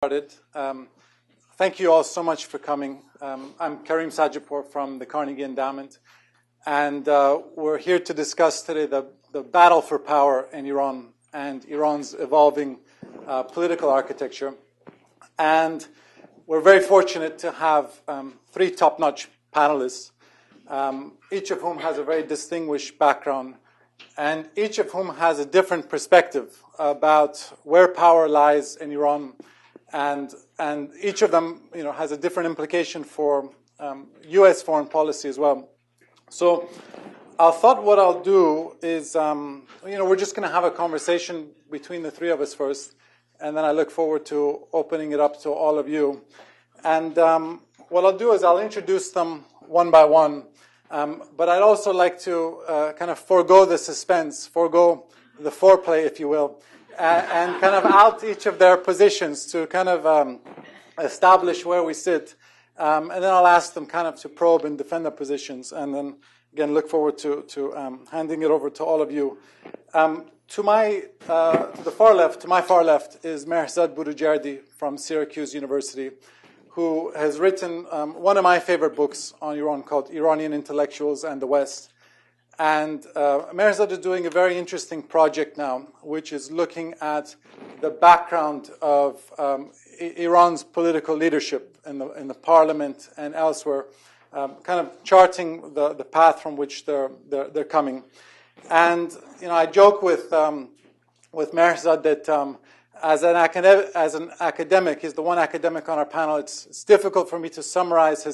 started. Thank you all so much for coming. I'm Karim Sajipur from the Carnegie Endowment, and we're here to discuss today the battle for power in Iran and Iran's evolving political architecture. And we're very fortunate to have three top-notch panelists, each of whom has a very distinguished background, and each of whom has a different perspective about where power lies in Iran, and each of them, has a different implication for U.S. foreign policy as well. So, I thought what I'll do is, we're just going to have a conversation between the three of us first, and then I look forward to opening it up to all of you. And what I'll do is I'll introduce them one by one. But I'd also like to kind of forego the suspense, forego the foreplay, if you will, and kind of out each of their positions to kind of establish where we sit. And then I'll ask them kind of to probe and defend their positions, and then, again, look forward to handing it over to all of you. To my far left is Mehrzad Burujardi from Syracuse University, who has written one of my favorite books on Iran called Iranian Intellectuals and the West. And Mehrzad is doing a very interesting project now, which is looking at the background of Iran's political leadership in the parliament and elsewhere, kind of charting the path from which they're coming. And I joke with Mehrzad that as an academic, he's the one academic on our panel. It's difficult for me to summarize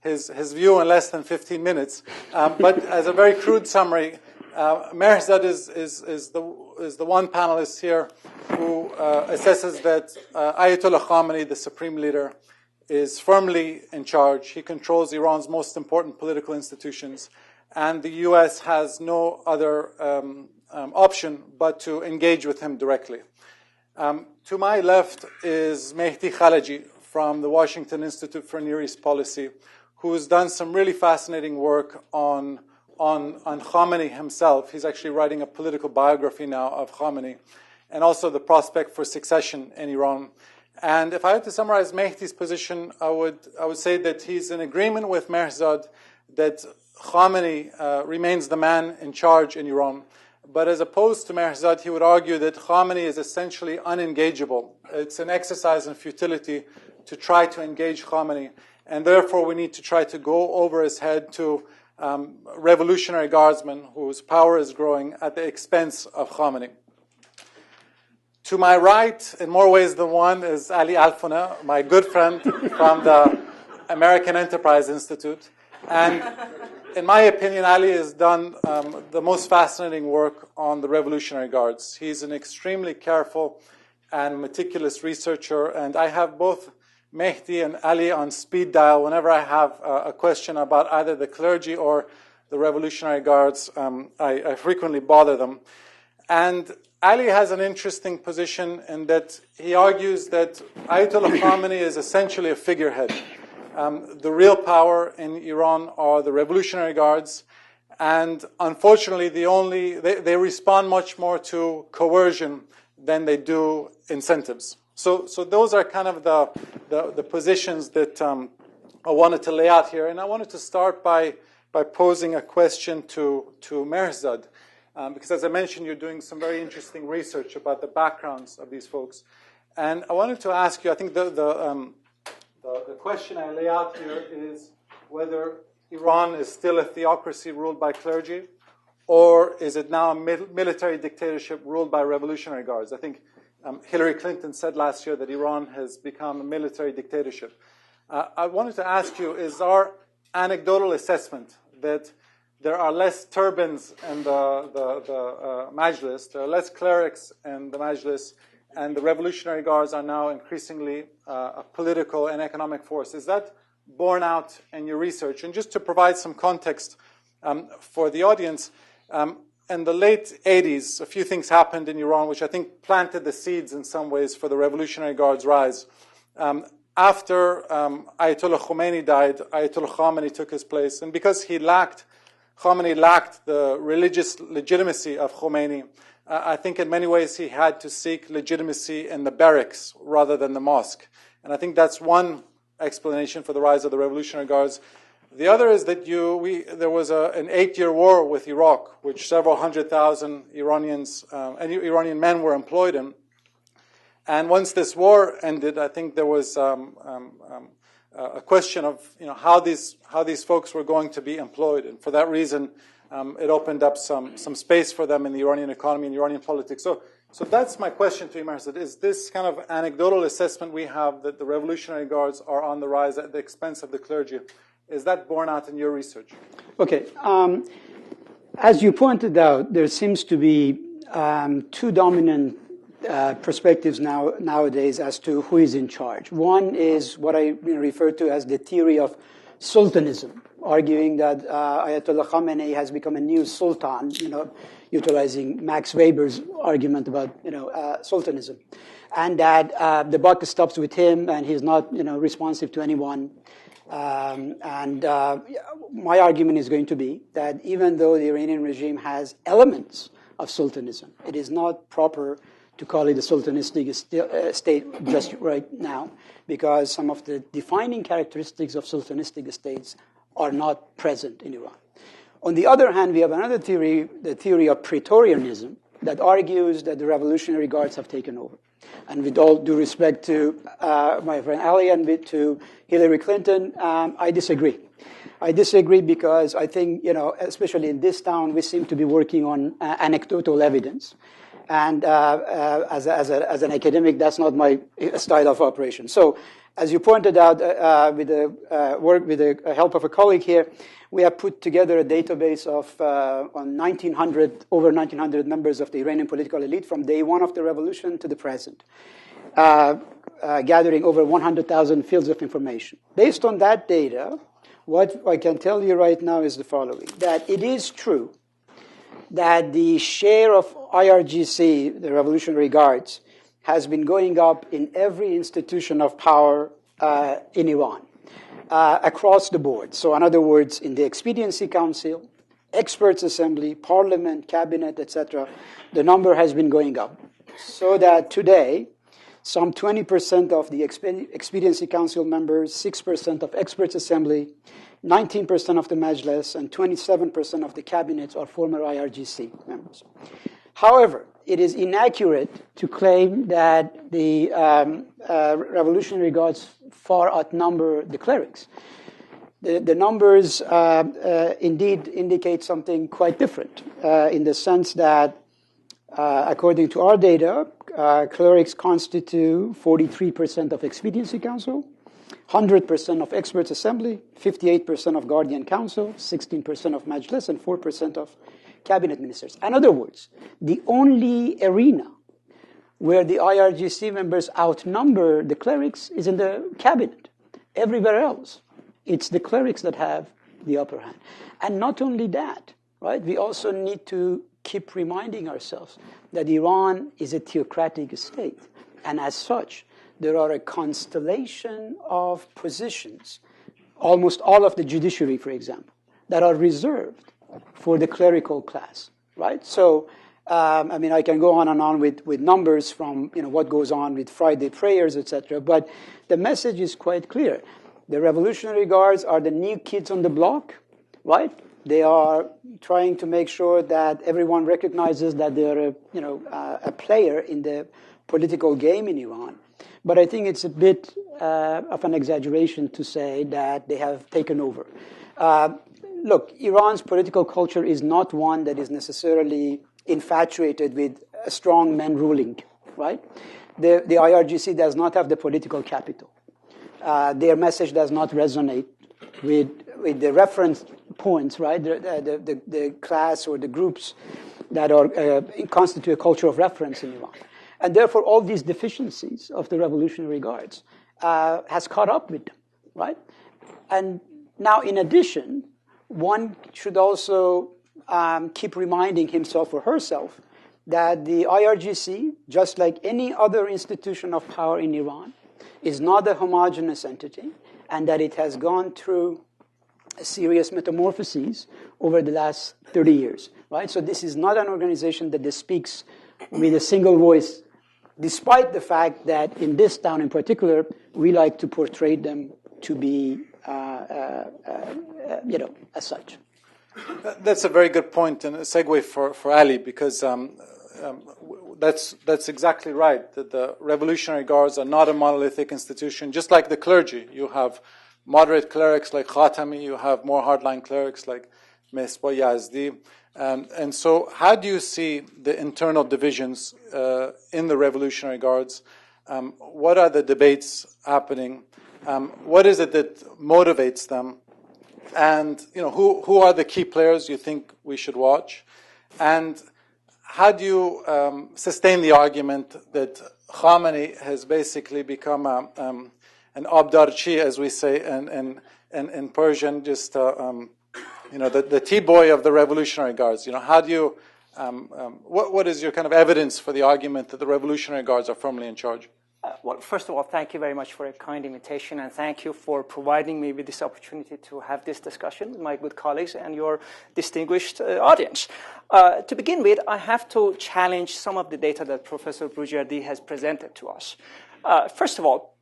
his view in less than 15 minutes. But as a very crude summary, Mehrzad is the one panelist here who assesses that Ayatollah Khamenei, the supreme leader, is firmly in charge. He controls Iran's most important political institutions, and the U.S. has no other option but to engage with him directly. To my left is Mehdi Khalaji from the Washington Institute for Near East Policy, who has done some really fascinating work on Khamenei himself. He's actually writing a political biography now of Khamenei, and also the prospect for succession in Iran. And if I had to summarize Mehdi's position, I would say that he's in agreement with Mehrzad that Khamenei remains the man in charge in Iran. But as opposed to Mehrzad, he would argue that Khamenei is essentially unengageable. It's an exercise in futility to try to engage Khamenei, and therefore we need to try to go over his head to revolutionary guardsmen whose power is growing at the expense of Khamenei. To my right, in more ways than one, is Ali Alfona, my good friend from the American Enterprise Institute. And in my opinion, Ali has done the most fascinating work on the Revolutionary Guards. He's an extremely careful and meticulous researcher, and I have both Mehdi and Ali on speed dial whenever I have a question about either the clergy or the Revolutionary Guards. I frequently bother them. And Ali has an interesting position in that he argues that Ayatollah Khamenei is essentially a figurehead. The real power in Iran are the Revolutionary Guards, and unfortunately, they respond much more to coercion than they do incentives. So those are kind of the positions that I wanted to lay out here, and I wanted to start by posing a question to Mehrzad, because as I mentioned, you're doing some very interesting research about the backgrounds of these folks, and I wanted to ask you. I think the question I lay out here is whether Iran is still a theocracy ruled by clergy, or is it now a military dictatorship ruled by revolutionary guards? I think Hillary Clinton said last year that Iran has become a military dictatorship. I wanted to ask you, is our anecdotal assessment that there are less turbans in the Majlis, there are less clerics in the Majlis, and the Revolutionary Guards are now increasingly a political and economic force? Is that borne out in your research? And just to provide some context for the audience, in the late 80s, a few things happened in Iran which I think planted the seeds in some ways for the Revolutionary Guard's rise. After Ayatollah Khomeini died, Ayatollah Khamenei took his place, and because Khamenei lacked the religious legitimacy of Khomeini, I think in many ways he had to seek legitimacy in the barracks rather than the mosque. And I think that's one explanation for the rise of the Revolutionary Guards. The other is that there was an 8-year war with Iraq, which several 100,000 Iranian men were employed in. And once this war ended, I think there was a question of how these folks were going to be employed, and for that reason, it opened up some space for them in the Iranian economy and Iranian politics. So that's my question to you, Marzad. Is this kind of anecdotal assessment we have that the Revolutionary Guards are on the rise at the expense of the clergy, is that borne out in your research? Okay. As you pointed out, there seems to be two dominant perspectives nowadays as to who is in charge. One is what I refer to as the theory of sultanism, arguing that Ayatollah Khamenei has become a new sultan, utilizing Max Weber's argument about sultanism, and that the buck stops with him and he's not responsive to anyone. And my argument is going to be that even though the Iranian regime has elements of sultanism, it is not proper to call it a sultanistic state just right now, because some of the defining characteristics of sultanistic states are not present in Iran. On the other hand, we have another theory, the theory of Praetorianism, that argues that the Revolutionary Guards have taken over. And with all due respect to my friend Ali and to Hillary Clinton, I disagree. I disagree because I think, especially in this town, we seem to be working on anecdotal evidence. And as an academic, that's not my style of operation. So, as you pointed out, with the help of a colleague here, we have put together a database of over 1,900 members of the Iranian political elite from day one of the revolution to the present, gathering over 100,000 fields of information. Based on that data, what I can tell you right now is the following: that it is true that the share of IRGC, the Revolutionary Guards, has been going up in every institution of power in Iran, across the board. So in other words, in the Expediency Council, Experts Assembly, Parliament, Cabinet, etc., the number has been going up. So that today, some 20% of the Expediency Council members, 6% of Experts Assembly, 19% of the Majlis, and 27% of the cabinets are former IRGC members. However, it is inaccurate to claim that the Revolutionary Guards far outnumber the clerics. The numbers indeed indicate something quite different, in the sense that, according to our data, clerics constitute 43% of Expediency Council, 100% of Experts Assembly, 58% of Guardian Council, 16% of Majlis, and 4% of Cabinet Ministers. In other words, the only arena where the IRGC members outnumber the clerics is in the Cabinet. Everywhere else, it's the clerics that have the upper hand. And not only that, right? We also need to keep reminding ourselves that Iran is a theocratic state. And as such, there are a constellation of positions, almost all of the judiciary, for example, that are reserved for the clerical class, right? So, I can go on and on with numbers from, what goes on with Friday prayers, etc. But the message is quite clear. The Revolutionary Guards are the new kids on the block, right? They are trying to make sure that everyone recognizes that they are a player in the political game in Iran. But I think it's a bit of an exaggeration to say that they have taken over. Look, Iran's political culture is not one that is necessarily infatuated with strong men ruling, right? The IRGC does not have the political capital. Their message does not resonate with the reference points, right? The class or the groups that are constitute a culture of reference in Iran. And therefore, all these deficiencies of the Revolutionary Guards has caught up with them, right? And now, in addition, one should also keep reminding himself or herself that the IRGC, just like any other institution of power in Iran, is not a homogeneous entity, and that it has gone through serious metamorphoses over the last 30 years, right? So this is not an organization that speaks with a single voice, despite the fact that in this town in particular, we like to portray them to be, as such. That's a very good point and a segue for Ali, because that's exactly right. That the Revolutionary Guards are not a monolithic institution. Just like the clergy, you have moderate clerics like Khatami, you have more hardline clerics like Mesbah Yazdi. And so how do you see the internal divisions in the Revolutionary Guards? What are the debates happening? What is it that motivates them? And who are the key players you think we should watch? And how do you sustain the argument that Khamenei has basically become an abdarchi, as we say in Persian, just the T-boy of the Revolutionary Guards? How do you what is your kind of evidence for the argument that the Revolutionary Guards are firmly in charge? Well, first of all, thank you very much for a kind invitation, and thank you for providing me with this opportunity to have this discussion with my good colleagues and your distinguished audience. To begin with, I have to challenge some of the data that Professor Boujardi has presented to us. First of all,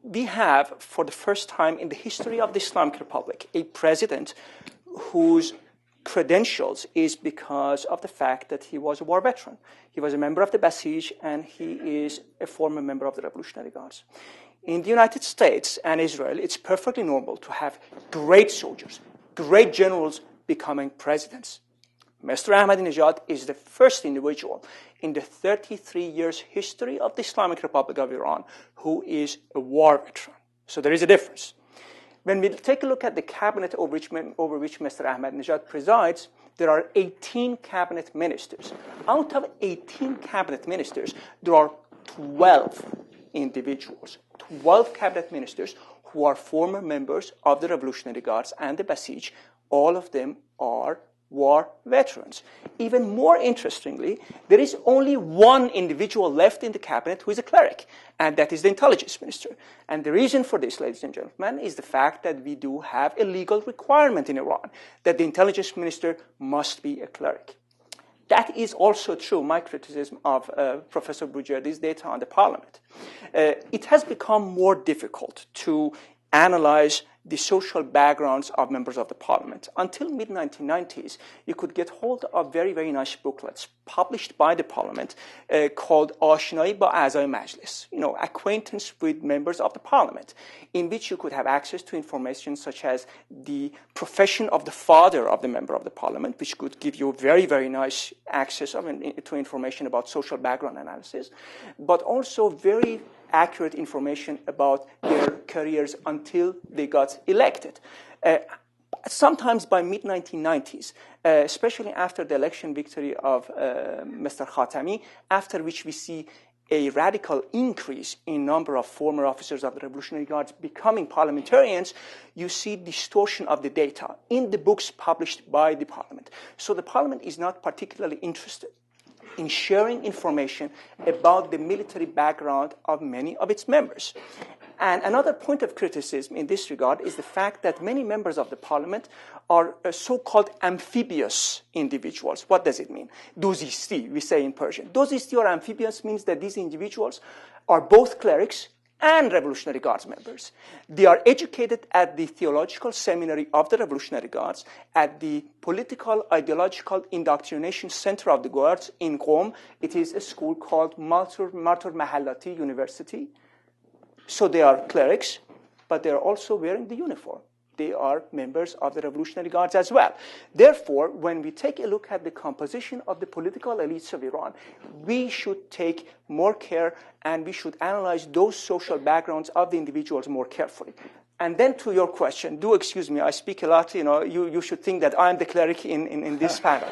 we have, for the first time in the history of the Islamic Republic, a president whose credentials is because of the fact that he was a war veteran. He was a member of the Basij, and he is a former member of the Revolutionary Guards. In the United States and Israel, it's perfectly normal to have great soldiers, great generals becoming presidents. Mr. Ahmadinejad is the first individual in the 33 years history of the Islamic Republic of Iran who is a war veteran. So there is a difference. When we take a look at the cabinet over which Mr. Ahmadinejad presides, there are 18 cabinet ministers. Out of 18 cabinet ministers, there are 12 individuals, 12 cabinet ministers who are former members of the Revolutionary Guards and the Basij. All of them are war veterans. Even more interestingly, there is only one individual left in the cabinet who is a cleric, and that is the intelligence minister. And the reason for this, ladies and gentlemen, is the fact that we do have a legal requirement in Iran that the intelligence minister must be a cleric. That is also true, my criticism of Professor Boujardi's data on the parliament. It has become more difficult to analyze the social backgrounds of members of the parliament. Until mid-1990s, you could get hold of very, very nice booklets published by the parliament called Ashnai ba Azai Majlis, acquaintance with members of the parliament, in which you could have access to information such as the profession of the father of the member of the parliament, which could give you very, very nice access to information about social background analysis, but also very accurate information about their careers until they got elected. Sometimes by mid-1990s, especially after the election victory of Mr. Khatami, after which we see a radical increase in number of former officers of the Revolutionary Guards becoming parliamentarians, you see distortion of the data in the books published by the parliament. So the parliament is not particularly interested in sharing information about the military background of many of its members. And another point of criticism in this regard is the fact that many members of the parliament are so-called amphibious individuals. What does it mean? Dozisti, we say in Persian. Dozisti or amphibious means that these individuals are both clerics and Revolutionary Guards members. They are educated at the Theological Seminary of the Revolutionary Guards, at the Political Ideological Indoctrination Center of the Guards in Qom. It is a school called Martyr Mahallati University. So they are clerics, but they are also wearing the uniform. They are members of the Revolutionary Guards as well. Therefore, when we take a look at the composition of the political elites of Iran, we should take more care and we should analyze those social backgrounds of the individuals more carefully. And then to your question, do excuse me, I speak a lot, you should think that I'm the cleric in this panel.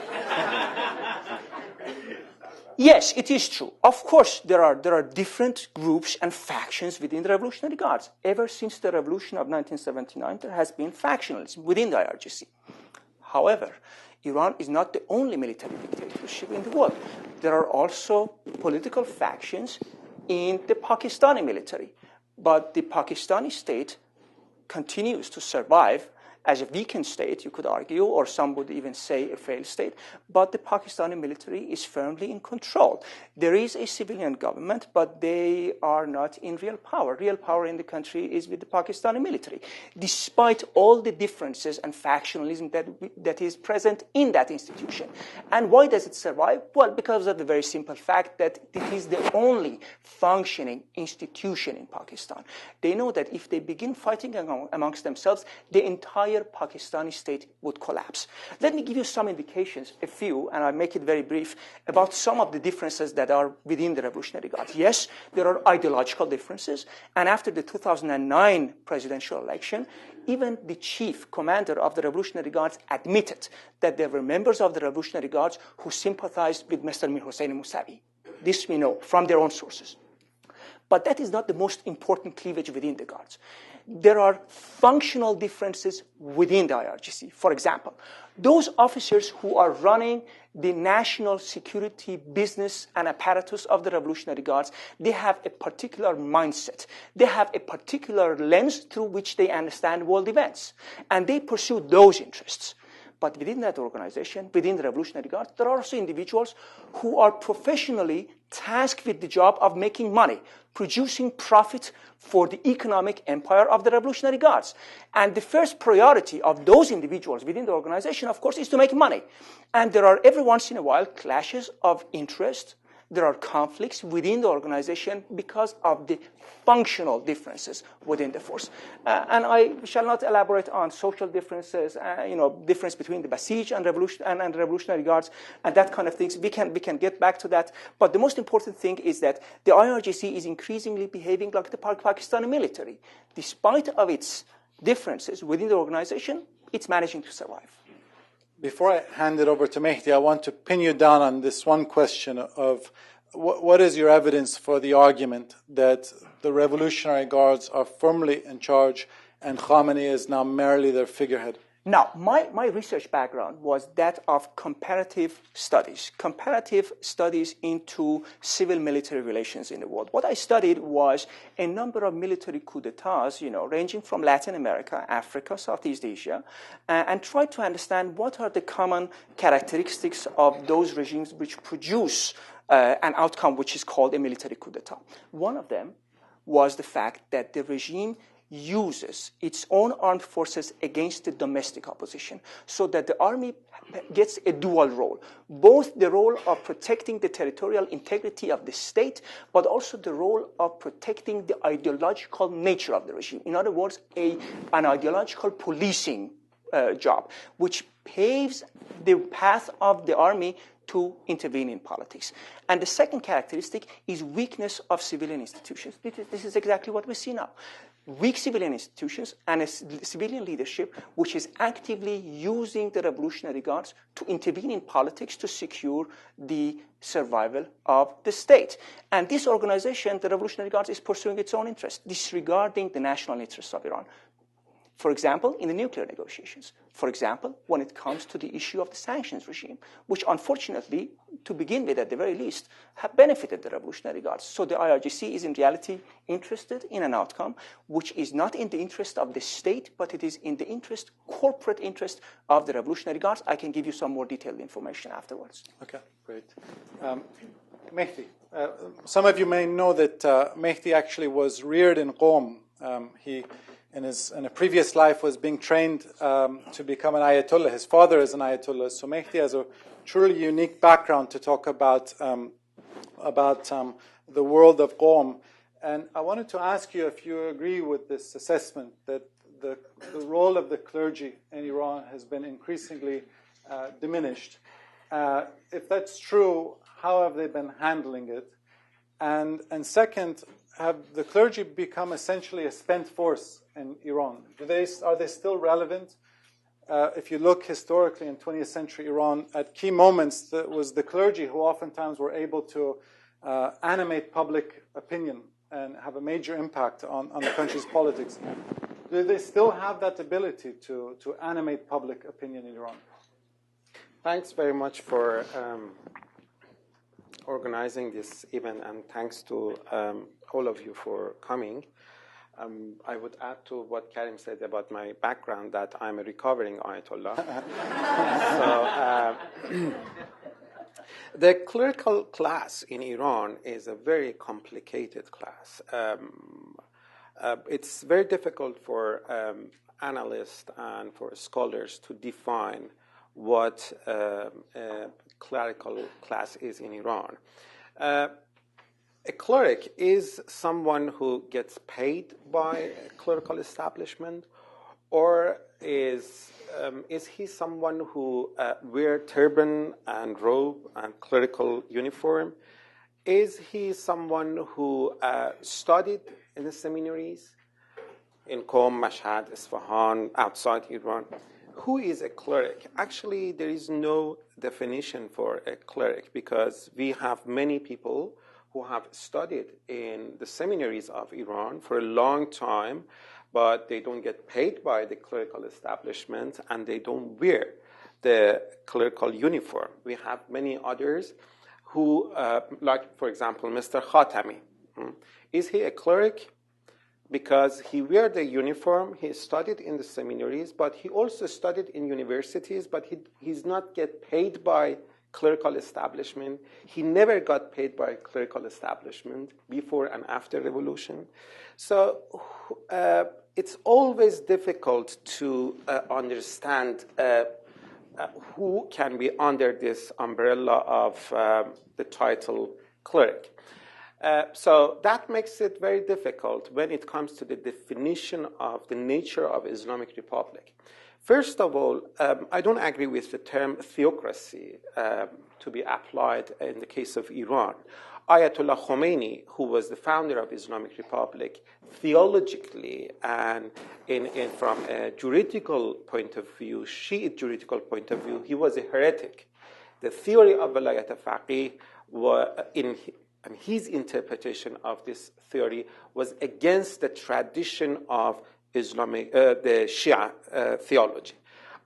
Yes, it is true. Of course, there are different groups and factions within the Revolutionary Guards. Ever since the revolution of 1979, there has been factionalism within the IRGC. However, Iran is not the only military dictatorship in the world. There are also political factions in the Pakistani military. But the Pakistani state continues to survive as a weakened state, you could argue, or some would even say a failed state, but the Pakistani military is firmly in control. There is a civilian government, but they are not in real power. Real power in the country is with the Pakistani military, despite all the differences and factionalism that is present in that institution. And why does it survive? Well, because of the very simple fact that it is the only functioning institution in Pakistan. They know that if they begin fighting amongst themselves, the entire Pakistani state would collapse. Let me give you some indications, a few, and I'll make it very brief, about some of the differences that are within the Revolutionary Guards. Yes, there are ideological differences, and after the 2009 presidential election, even the chief commander of the Revolutionary Guards admitted that there were members of the Revolutionary Guards who sympathized with Mr. Mir Hossein Mousavi. This we know from their own sources. But that is not the most important cleavage within the Guards. There are functional differences within the IRGC. For example, those officers who are running the national security business and apparatus of the Revolutionary Guards, they have a particular mindset. They have a particular lens through which they understand world events. And they pursue those interests. But within that organization, within the Revolutionary Guards, there are also individuals who are professionally tasked with the job of making money, producing profit for the economic empire of the Revolutionary Guards. And the first priority of those individuals within the organization, of course, is to make money. And there are every once in a while clashes of interest. There are conflicts within the organization because of the functional differences within the force. And I shall not elaborate on social differences, difference between the Basij and Revolutionary Guards and that kind of things. We can get back to that. But the most important thing is that the IRGC is increasingly behaving like the Pakistani military. Despite of its differences within the organization, it's managing to survive. Before I hand it over to Mehdi, I want to pin you down on this one question of what is your evidence for the argument that the Revolutionary Guards are firmly in charge and Khamenei is now merely their figurehead? Now, my research background was that of comparative studies into civil-military relations in the world. What I studied was a number of military coups d'etats, ranging from Latin America, Africa, Southeast Asia, and tried to understand what are the common characteristics of those regimes which produce an outcome which is called a military coup d'etat. One of them was the fact that the regime uses its own armed forces against the domestic opposition, so that the army gets a dual role, both the role of protecting the territorial integrity of the state, but also the role of protecting the ideological nature of the regime. In other words, an ideological policing job, which paves the path of the army to intervene in politics. And the second characteristic is weakness of civilian institutions. This is exactly what we see now. Weak civilian institutions and a civilian leadership which is actively using the Revolutionary Guards to intervene in politics to secure the survival of the state. And this organization, the Revolutionary Guards, is pursuing its own interests, disregarding the national interests of Iran. For example, in the nuclear negotiations. For example, when it comes to the issue of the sanctions regime, which unfortunately, to begin with at the very least, have benefited the Revolutionary Guards. So the IRGC is in reality interested in an outcome which is not in the interest of the state, but it is in the corporate interest of the Revolutionary Guards. I can give you some more detailed information afterwards. Okay, great. Mehdi, some of you may know that Mehdi actually was reared in Qom. He in a previous life was being trained to become an Ayatollah. His father is an Ayatollah. So Mehdi has a truly unique background to talk about the world of Qom. And I wanted to ask you if you agree with this assessment that the role of the clergy in Iran has been increasingly diminished. If that's true, how have they been handling it? And second, have the clergy become essentially a spent force in Iran? Are they still relevant? If you look historically in 20th century Iran, at key moments, it was the clergy who oftentimes were able to animate public opinion and have a major impact on the country's politics. Do they still have that ability to animate public opinion in Iran? Thanks very much for organizing this event, and thanks to all of you for coming. I would add to what Karim said about my background that I'm a recovering Ayatollah. The clerical class in Iran is a very complicated class. It's very difficult for analysts and for scholars to define what a clerical class is in Iran. A cleric is someone who gets paid by a clerical establishment, or is he someone who wears turban and robe and clerical uniform? Is he someone who studied in the seminaries in Qom, Mashhad, Isfahan, outside Iran? Who is a cleric? Actually, there is no definition for a cleric because we have many people who have studied in the seminaries of Iran for a long time, but they don't get paid by the clerical establishment and they don't wear the clerical uniform. We have many others who, like, for example, Mr. Khatami. Is he a cleric? Because he wears the uniform, he studied in the seminaries, but he also studied in universities, but he's not get paid by clerical establishment. He never got paid by clerical establishment before and after revolution. So it's always difficult to understand who can be under this umbrella of the title cleric. So that makes it very difficult when it comes to the definition of the nature of Islamic Republic. First of all, I don't agree with the term theocracy to be applied in the case of Iran. Ayatollah Khomeini, who was the founder of Islamic Republic, theologically and from a juridical point of view, Shiite juridical point of view, he was a heretic. The theory of Walayat al-Faqih and his interpretation of this theory was against the tradition of Islamic, the Shia theology.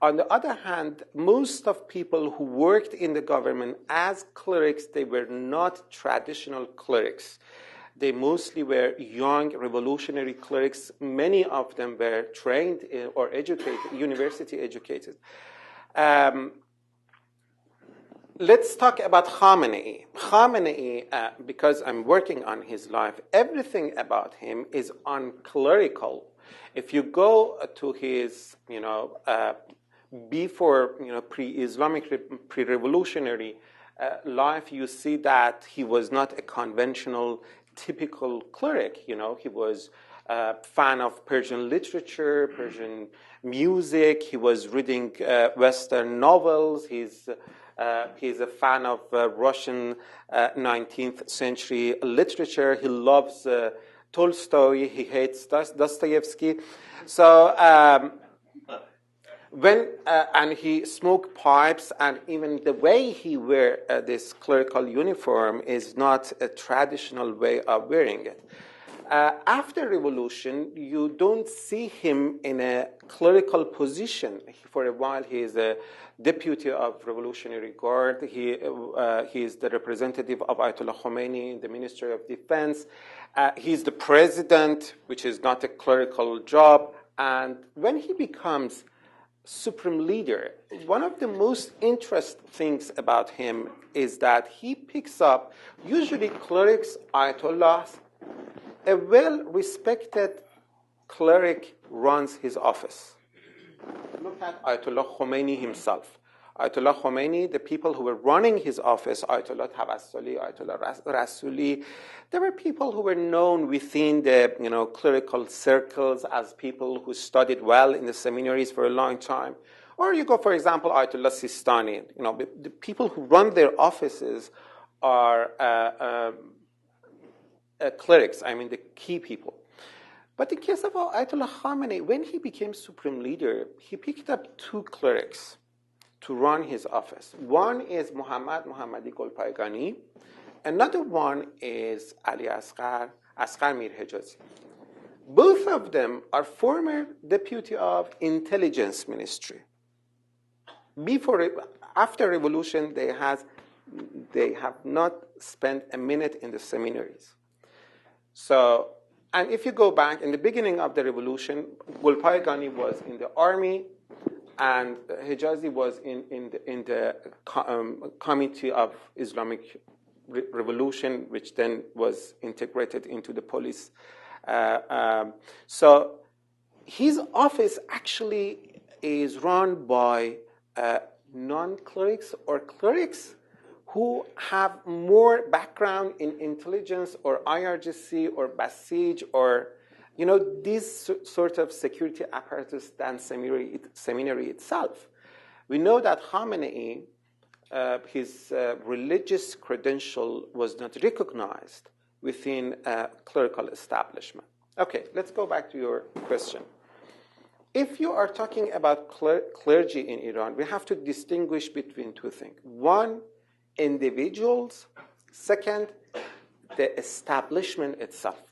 On the other hand, most of people who worked in the government as clerics, they were not traditional clerics. They mostly were young revolutionary clerics. Many of them were trained or educated, university educated. Let's talk about Khamenei. Khamenei, because I'm working on his life, everything about him is unclerical. If you go to his, before, pre-Islamic, pre-revolutionary life, you see that he was not a conventional, typical cleric. He was a fan of Persian literature, Persian music. He was reading Western novels. He's a fan of Russian 19th century literature. He loves Tolstoy. He hates Dostoevsky. So and he smoked pipes, and even the way he wear this clerical uniform is not a traditional way of wearing it. After revolution, you don't see him in a clerical position. For a while, he is a deputy of Revolutionary Guard. He is the representative of Ayatollah Khomeini in the Ministry of Defense. He's the president, which is not a clerical job. And when he becomes supreme leader, one of the most interesting things about him is that he picks up, usually clerics, ayatollahs, a well-respected cleric runs his office. Look at Ayatollah Khomeini himself. Ayatollah Khomeini, the people who were running his office, Ayatollah Tawassuli, Ayatollah Rasuli, there were people who were known within the clerical circles as people who studied well in the seminaries for a long time. Or you go, for example, Ayatollah Sistani. The people who run their offices are clerics, the key people. But in the case of Ayatollah Khamenei, when he became supreme leader, he picked up two clerics to run his office. One is Mohammadi Golpaygani. Another one is Ali Asghar Mir Hejazi. Both of them are former deputy of intelligence ministry. After revolution, they have not spent a minute in the seminaries. So And if you go back in the beginning of the revolution, Gulpayegani was in the army, and Hijazi was in the Committee of Islamic Revolution, which then was integrated into the police. So his office actually is run by non-clerics or clerics who have more background in intelligence or IRGC or Basij or, these sort of security apparatus than seminary itself. We know that Khamenei, his religious credential was not recognized within a clerical establishment. Okay, let's go back to your question. If you are talking about clergy in Iran, we have to distinguish between two things. One, individuals. Second, the establishment itself.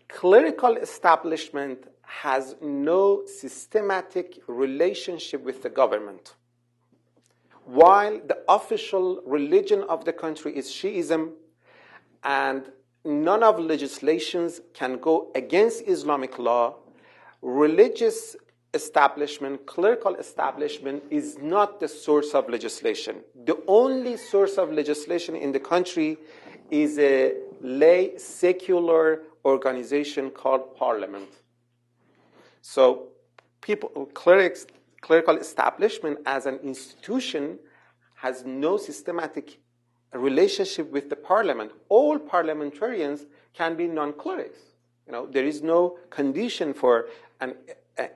Clerical establishment has no systematic relationship with the government. While the official religion of the country is Shiism, and none of legislations can go against Islamic law, religious establishment, clerical establishment is not the source of legislation. The only source of legislation in the country is a lay secular organization called parliament. So clerical establishment as an institution has no systematic relationship with the parliament. All parliamentarians can be non-clerics. There is no condition for an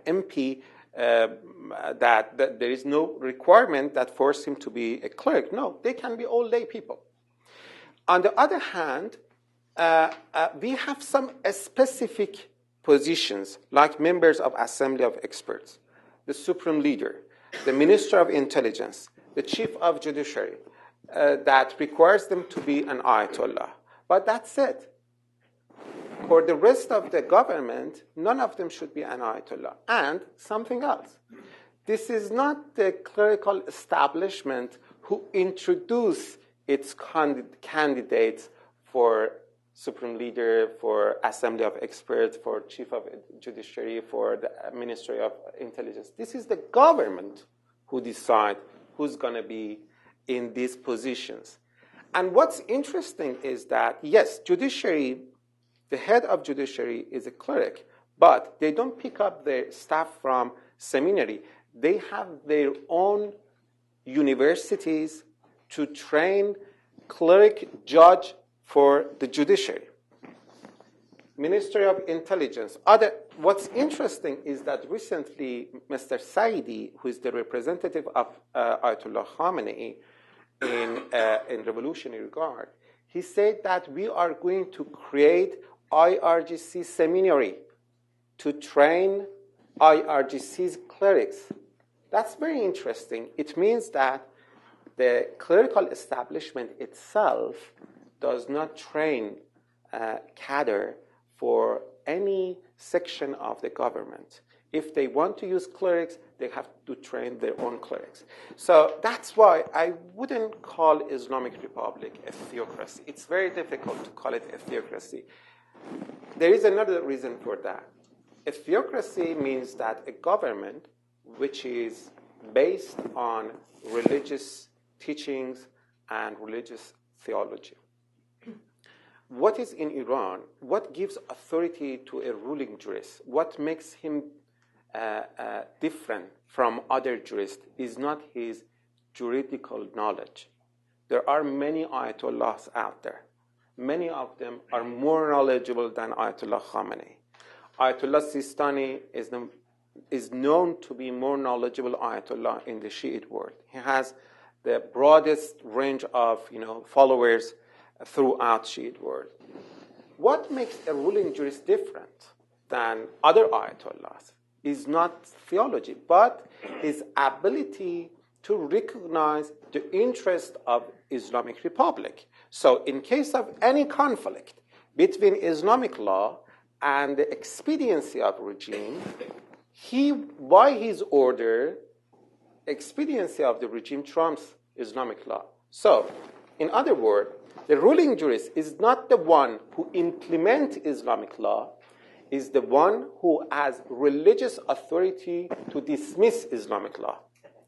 MP that there is no requirement that force him to be a cleric. No, they can be all lay people. On the other hand, we have some specific positions like members of Assembly of Experts, the Supreme Leader, the Minister of Intelligence, the Chief of Judiciary, that requires them to be an Ayatollah. But that's it. For the rest of the government, none of them should be an Ayatollah. And something else. This is not the clerical establishment who introduce its candidates for Supreme Leader, for Assembly of Experts, for Chief of Judiciary, for the Ministry of Intelligence. This is the government who decide who's going to be in these positions. And what's interesting is that, yes, judiciary, the head of judiciary is a cleric, but they don't pick up their staff from seminary. They have their own universities to train cleric judge for the judiciary. Ministry of Intelligence. What's interesting is that recently Mr. Saidi, who is the representative of Ayatollah Khamenei in Revolutionary Guard, he said that we are going to create IRGC seminary to train IRGC's clerics. That's very interesting. It means that the clerical establishment itself does not train cadre for any section of the government. If they want to use clerics, they have to train their own clerics. So that's why I wouldn't call Islamic Republic a theocracy. It's very difficult to call it a theocracy. There is another reason for that. A theocracy means that a government which is based on religious teachings and religious theology. What is in Iran? What gives authority to a ruling jurist? What makes him different from other jurists is not his juridical knowledge. There are many Ayatollahs out there. Many of them are more knowledgeable than Ayatollah Khamenei. Ayatollah Sistani is known to be more knowledgeable Ayatollah in the Shiite world. He has the broadest range of followers throughout Shiite world. What makes a ruling jurist different than other Ayatollahs is not theology, but his ability to recognize the interest of Islamic Republic. So in case of any conflict between Islamic law and the expediency of regime, by his order, expediency of the regime trumps Islamic law. So, in other words, The ruling jurist is not the one who implements Islamic law, is the one who has religious authority to dismiss Islamic law,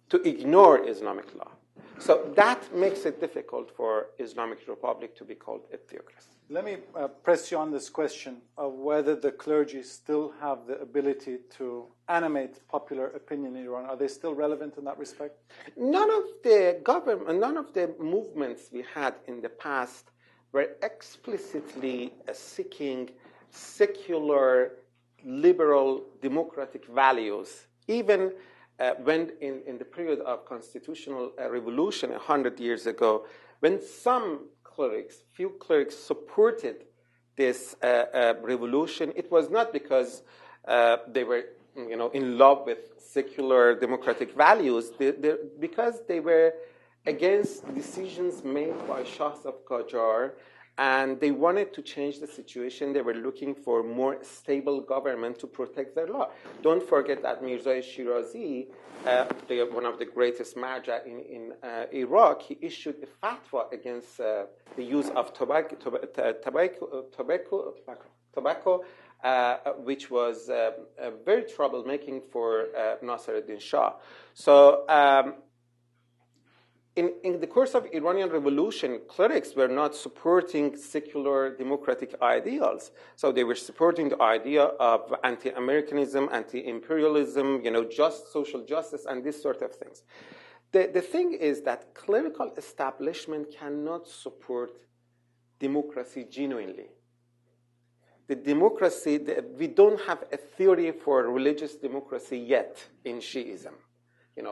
to ignore Islamic law. So that makes it difficult for Islamic Republic to be called a theocracy. Let me press you on this question of whether the clergy still have the ability to animate popular opinion in Iran. Are they still relevant in that respect? None of the movements we had in the past were explicitly seeking secular, liberal, democratic values. Even when in the period of constitutional revolution 100 years ago, when some clerics, few clerics supported this revolution, it was not because they were in love with secular democratic values, because they were against decisions made by Shahs of Qajar, and they wanted to change the situation. They were looking for more stable government to protect their law. Don't forget that Mirza Shirazi, one of the greatest marja in Iraq, he issued a fatwa against the use of tobacco, which was very troublemaking for Nasruddin Shah. So in the course of Iranian revolution, clerics were not supporting secular democratic ideals. So they were supporting the idea of anti-Americanism, anti-imperialism, just social justice, and this sort of things. The thing is that clerical establishment cannot support democracy genuinely. The democracy, we don't have a theory for religious democracy yet in Shiism.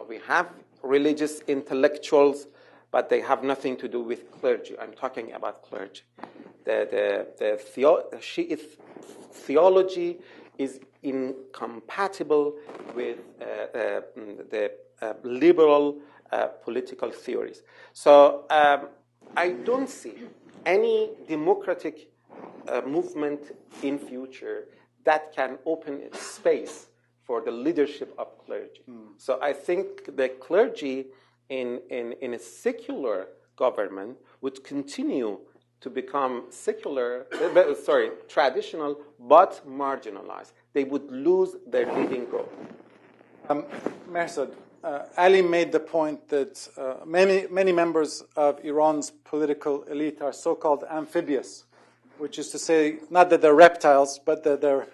We have religious intellectuals, but they have nothing to do with clergy. I'm talking about clergy. The Shiite theology is incompatible with the liberal political theories. So I don't see any democratic movement in future that can open space for the leadership of clergy. So I think the clergy in a secular government would continue to become traditional, but marginalized. They would lose their leading role. Mersad, Ali made the point that many members of Iran's political elite are so-called amphibious, which is to say, not that they're reptiles, but that they're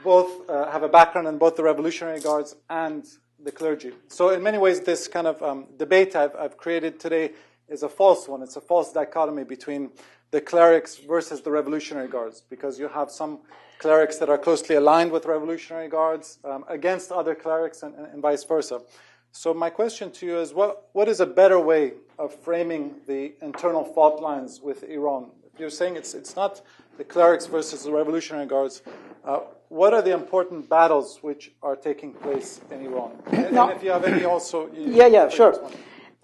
both have a background in both the Revolutionary Guards and the clergy. So in many ways, this kind of debate I've created today is a false one. It's a false dichotomy between the clerics versus the Revolutionary Guards, because you have some clerics that are closely aligned with Revolutionary Guards against other clerics and vice versa. So my question to you is, what is a better way of framing the internal fault lines with Iran? If you're saying it's not the clerics versus the Revolutionary Guards, what are the important battles which are taking place in Iran? And if you have any also... Sure.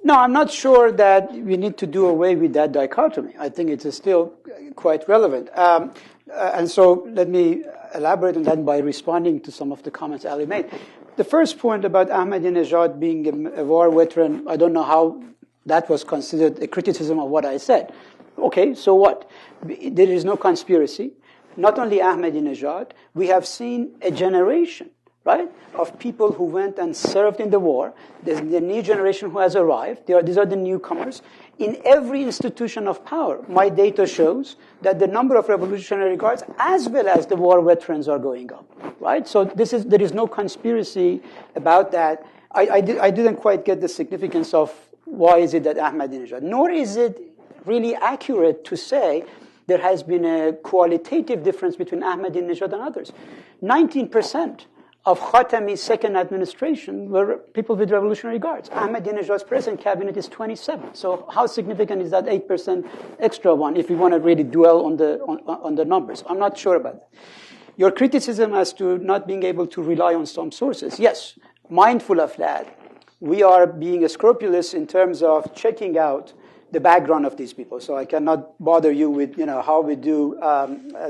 No, I'm not sure that we need to do away with that dichotomy. I think it is still quite relevant. And so let me elaborate on that by responding to some of the comments Ali made. The first point about Ahmadinejad being a war veteran, I don't know how that was considered a criticism of what I said. Okay, so what? There is no conspiracy. Not only Ahmadinejad, we have seen a generation, right, of people who went and served in the war. There's the new generation who has arrived. These are the newcomers. In every institution of power, my data shows that the number of Revolutionary Guards as well as the war veterans are going up, right? So there is no conspiracy about that. I didn't quite get the significance of why is it that Ahmadinejad, nor is it really accurate to say there has been a qualitative difference between Ahmadinejad and others. 19% of Khatami's second administration were people with Revolutionary Guards. Ahmadinejad's present cabinet is 27. So how significant is that 8% extra one if we want to really dwell on the numbers? I'm not sure about that. Your criticism as to not being able to rely on some sources, yes, mindful of that. We are being scrupulous in terms of checking out the background of these people. So I cannot bother you with, how we do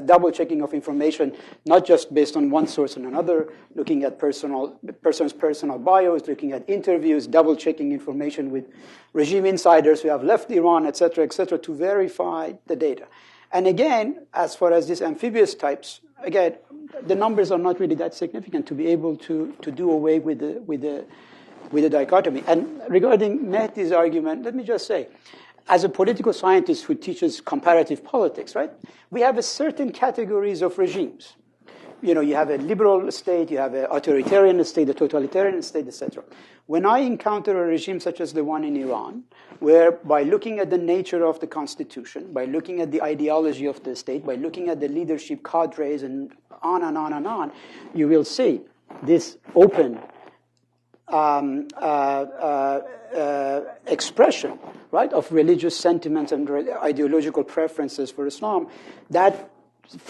double checking of information, not just based on one source and another, looking at person's personal bios, looking at interviews, double checking information with regime insiders who have left Iran, et cetera, to verify the data. And again, as far as these amphibious types, again, the numbers are not really that significant to be able to do away with the dichotomy. And regarding Mehdi's argument, let me just say, as a political scientist who teaches comparative politics, right, we have a certain categories of regimes. You have a liberal state, you have an authoritarian state, a totalitarian state, etc. When I encounter a regime such as the one in Iran, where by looking at the nature of the constitution, by looking at the ideology of the state, by looking at the leadership cadres and on and on and on, you will see this open expression, right, of religious sentiments and ideological preferences for Islam that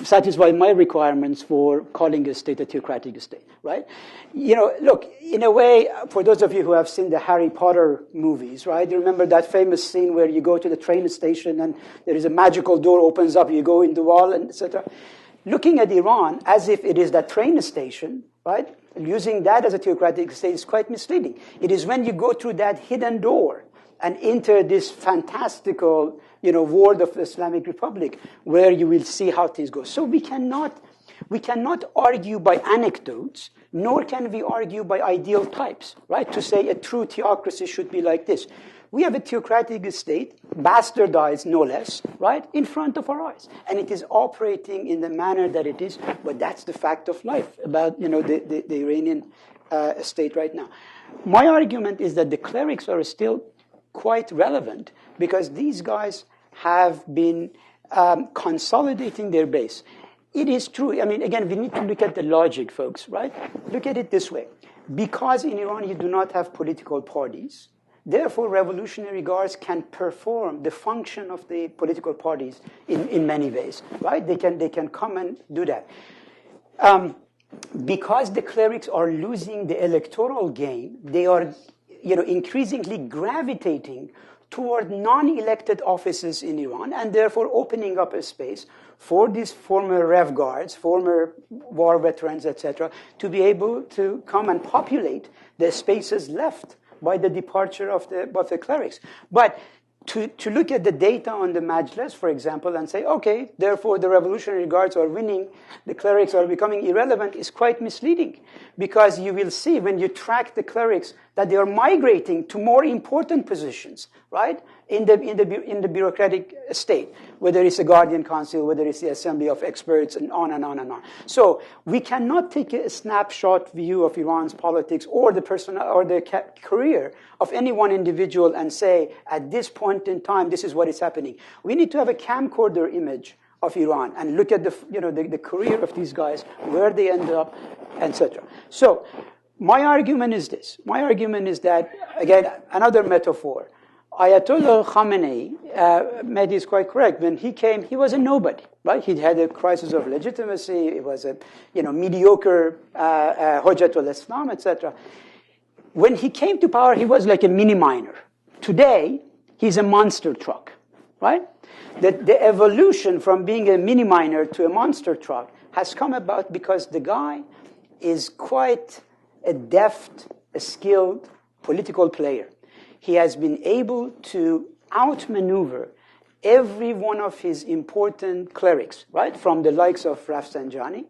satisfy my requirements for calling a state a theocratic state, right? Look, in a way, for those of you who have seen the Harry Potter movies, right, you remember that famous scene where you go to the train station and there is a magical door opens up, you go in the wall, and etc. Looking at Iran as if it is that train station, right, using that as a theocratic state is quite misleading. It is when you go through that hidden door and enter this fantastical, world of the Islamic Republic where you will see how things go. So we cannot argue by anecdotes, nor can we argue by ideal types, right? To say a true theocracy should be like this. We have a theocratic state, bastardized no less, right, in front of our eyes. And it is operating in the manner that it is, but that's the fact of life about, the Iranian state right now. My argument is that the clerics are still quite relevant because these guys have been consolidating their base. It is true. I mean, again, we need to look at the logic, folks, right? Look at it this way. Because in Iran you do not have political parties, therefore revolutionary guards can perform the function of the political parties in many ways, right? They can come and do that. Because the clerics are losing the electoral game, they are increasingly gravitating toward non-elected offices in Iran and therefore opening up a space for these former Rev Guards, former war veterans, etc., to be able to come and populate the spaces left by the departure of the clerics. But to look at the data on the Majlis, for example, and say, okay, therefore the Revolutionary Guards are winning, the clerics are becoming irrelevant, is quite misleading. Because you will see when you track the clerics that they are migrating to more important positions, right, in the bureaucratic state, whether it's the Guardian Council, whether it's the Assembly of Experts, and on and on and on. So we cannot take a snapshot view of Iran's politics or the personal or the career of any one individual and say, at this point in time, this is what is happening. We need to have a camcorder image of Iran and look at the career of these guys, where they end up, etc. So my argument is this. My argument is that, again, another metaphor. Ayatollah Khamenei, Mehdi is quite correct. When he came, he was a nobody, right? He had a crisis of legitimacy. It was a mediocre Hujjatul Islam, etc. When he came to power, he was like a mini miner. Today, he's a monster truck, right? The evolution from being a mini miner to a monster truck has come about because the guy is quite a deft, a skilled political player. He has been able to outmaneuver every one of his important clerics, right? From the likes of Rafsanjani,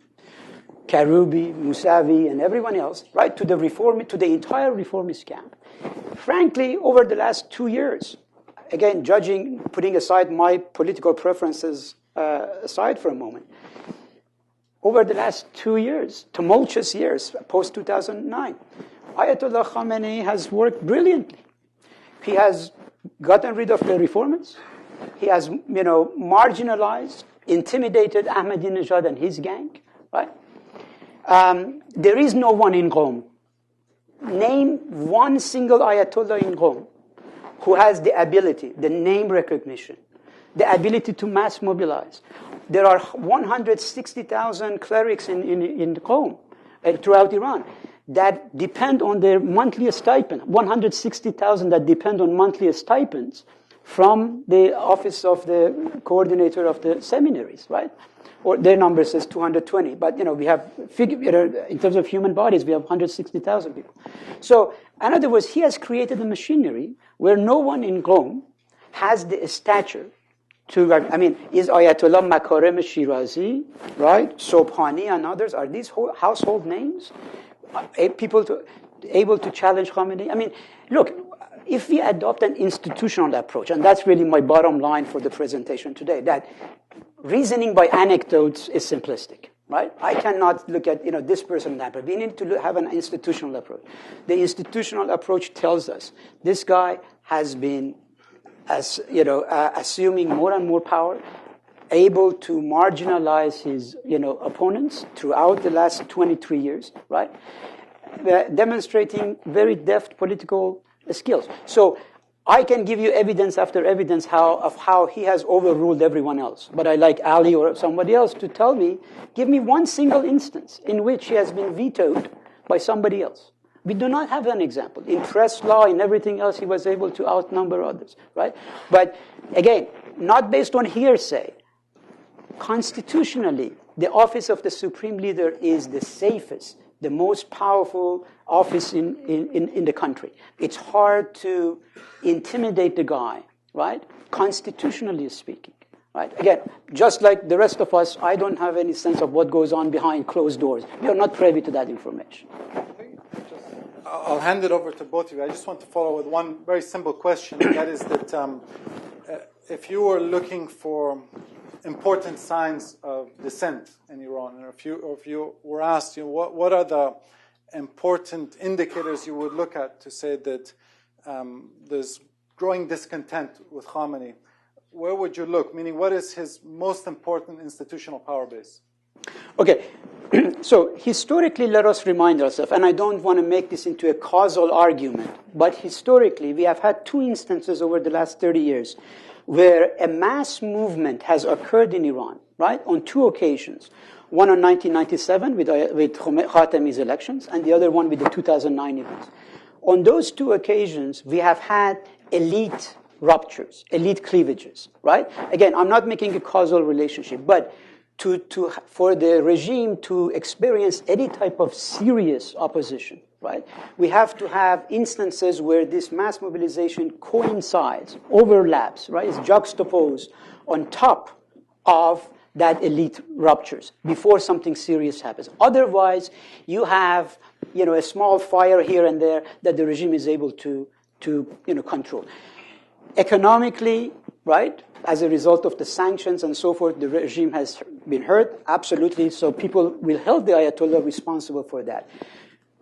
Karoubi, Mousavi, and everyone else, right? To the entire reformist camp. Frankly, over the last 2 years, again, putting aside my political preferences aside for a moment, over the last 2 years, tumultuous years, post-2009, Ayatollah Khamenei has worked brilliantly. He has gotten rid of the reformers. He has, marginalized, intimidated Ahmadinejad and his gang, right? There is no one in Qom. Name one single Ayatollah in Qom who has the ability, the name recognition, the ability to mass mobilize. There are 160,000 clerics in Qom, throughout Iran, that depend on their monthly stipend, 160,000 that depend on monthly stipends from the office of the coordinator of the seminaries, right? Or their number says 220, but we have in terms of human bodies, we have 160,000 people. So, in other words, he has created a machinery where no one in Qom has the stature to. Is Ayatollah Makarem Shirazi, right? Sobhani and others, are these household names? People able to challenge Khamenei? Look, if we adopt an institutional approach, and that's really my bottom line for the presentation today, that reasoning by anecdotes is simplistic, right? I cannot look at this person and that person. We need to have an institutional approach. The institutional approach tells us this guy has been, assuming more and more power, able to marginalize his opponents throughout the last 23 years, right? Demonstrating very deft political skills. So I can give you evidence after evidence of how he has overruled everyone else. But I like Ali or somebody else to tell me, give me one single instance in which he has been vetoed by somebody else. We do not have an example. In press law, in everything else, he was able to outnumber others, right? But again, not based on hearsay. Constitutionally, the office of the supreme leader is the safest, the most powerful office in the country. It's hard to intimidate the guy, right? Constitutionally speaking, right? Again, just like the rest of us, I don't have any sense of what goes on behind closed doors. We are not privy to that information. I'll hand it over to both of you. I just want to follow with one very simple question, and that is that if you were looking for important signs of dissent in Iran, or if you were asked, what are the important indicators you would look at to say that there's growing discontent with Khamenei, where would you look? Meaning, what is his most important institutional power base? Okay, so historically, let us remind ourselves, and I don't want to make this into a causal argument, but historically, we have had two instances over the last 30 years where a mass movement has occurred in Iran, right, on two occasions. One in 1997 with Khatami's elections, and the other one with the 2009 events. On those two occasions, we have had elite ruptures, elite cleavages, right? Again, I'm not making a causal relationship, but for the regime to experience any type of serious opposition, right, we have to have instances where this mass mobilization coincides, overlaps, right, is juxtaposed on top of that elite ruptures before something serious happens. Otherwise, you have, a small fire here and there that the regime is able to control. Economically, right, as a result of the sanctions and so forth, the regime has been hurt, absolutely, so people will hold the Ayatollah responsible for that.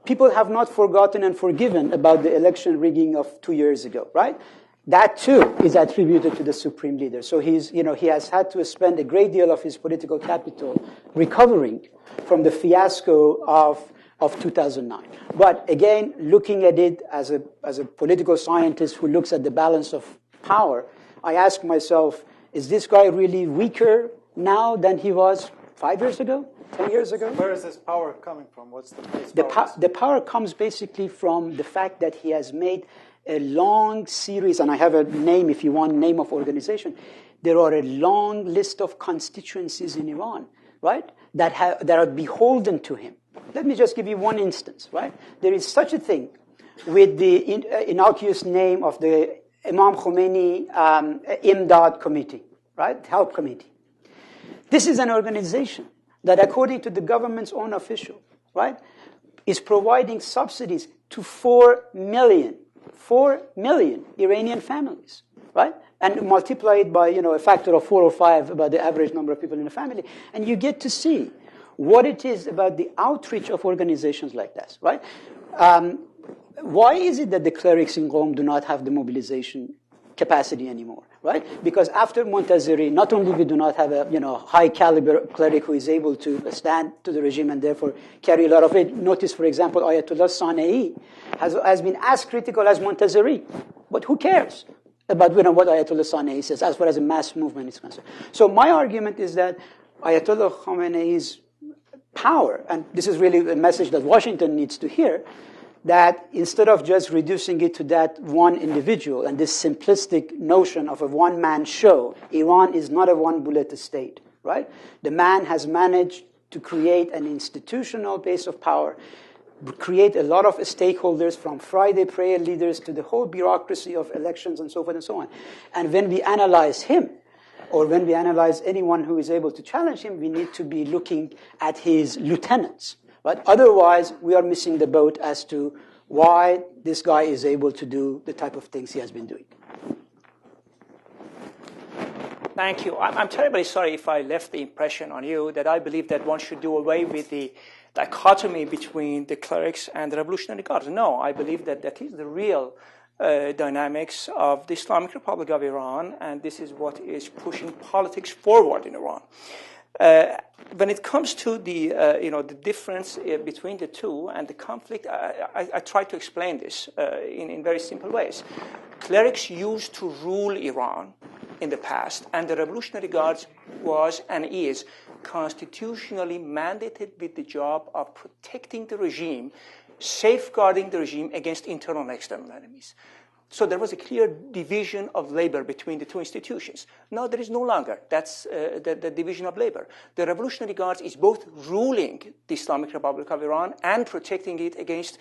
People have not forgotten and forgiven about the election rigging of 2 years ago, right? That too is attributed to the supreme leader. So he has had to spend a great deal of his political capital recovering from the fiasco of 2009. But again, looking at it as a political scientist who looks at the balance of power, I ask myself, is this guy really weaker now than he was 5 years ago, 10 years ago? Where is this power coming from? What's the power comes basically from the fact that he has made a long series, and I have a name if you want, name of organization. There are a long list of constituencies in Iran, right, that are beholden to him. Let me just give you one instance, right? There is such a thing with the innocuous name of the Imam Khomeini Imdad Committee, right, Help Committee. This is an organization that, according to the government's own official, right, is providing subsidies to 4 million Iranian families, right? And multiply it by, a factor of 4 or 5 about the average number of people in a family. And you get to see what it is about the outreach of organizations like this, right? Why is it that the clerics in Qom do not have the mobilization capacity anymore, right? Because after Montazeri, not only we do not have a high caliber cleric who is able to stand to the regime and therefore carry a lot of it. Notice, for example, Ayatollah Sanei has been as critical as Montazeri, but who cares about what Ayatollah Sanei says as far as a mass movement is concerned? So my argument is that Ayatollah Khamenei's power, and this is really a message that Washington needs to hear, that instead of just reducing it to that one individual and this simplistic notion of a one-man show, Iran is not a one-bullet state, right? The man has managed to create an institutional base of power, create a lot of stakeholders from Friday prayer leaders to the whole bureaucracy of elections and so forth and so on. And when we analyze him, or when we analyze anyone who is able to challenge him, we need to be looking at his lieutenants. But otherwise, we are missing the boat as to why this guy is able to do the type of things he has been doing. Thank you. I'm terribly sorry if I left the impression on you that I believe that one should do away with the dichotomy between the clerics and the Revolutionary Guards. No, I believe that that is the real dynamics of the Islamic Republic of Iran, and this is what is pushing politics forward in Iran. When it comes to the the difference between the two and the conflict, I try to explain this in very simple ways. Clerics used to rule Iran in the past, and the Revolutionary Guards was and is constitutionally mandated with the job of protecting the regime, safeguarding the regime against internal and external enemies. So there was a clear division of labor between the two institutions. Now there is no longer. That's the division of labor. The Revolutionary Guards is both ruling the Islamic Republic of Iran and protecting it against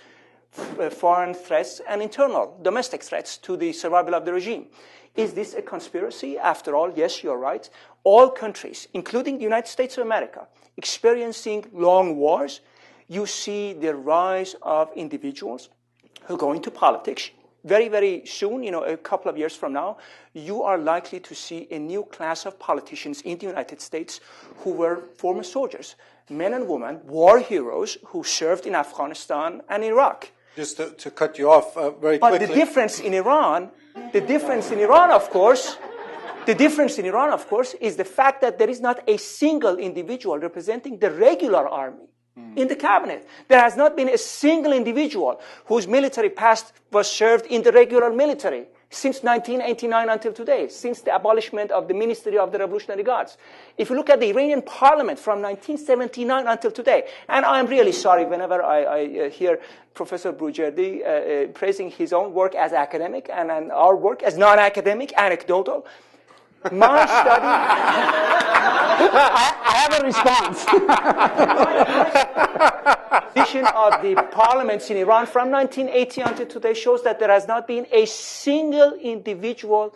foreign threats and internal domestic threats to the survival of the regime. Is this a conspiracy? After all, yes, you're right. All countries, including the United States of America, experiencing long wars, you see the rise of individuals who go into politics. Very, very soon, a couple of years from now, you are likely to see a new class of politicians in the United States who were former soldiers, men and women, war heroes who served in Afghanistan and Iraq. Just to cut you off very quickly. But the difference in Iran, of course, is the fact that there is not a single individual representing the regular army in the cabinet. There has not been a single individual whose military past was served in the regular military since 1989 until today, since the abolishment of the Ministry of the Revolutionary Guards. If you look at the Iranian parliament from 1979 until today, and I'm really sorry whenever I hear Professor Brujerdi praising his own work as academic and our work as non-academic, anecdotal. My study... I have a response. Position of the parliaments in Iran from 1980 until today shows that there has not been a single individual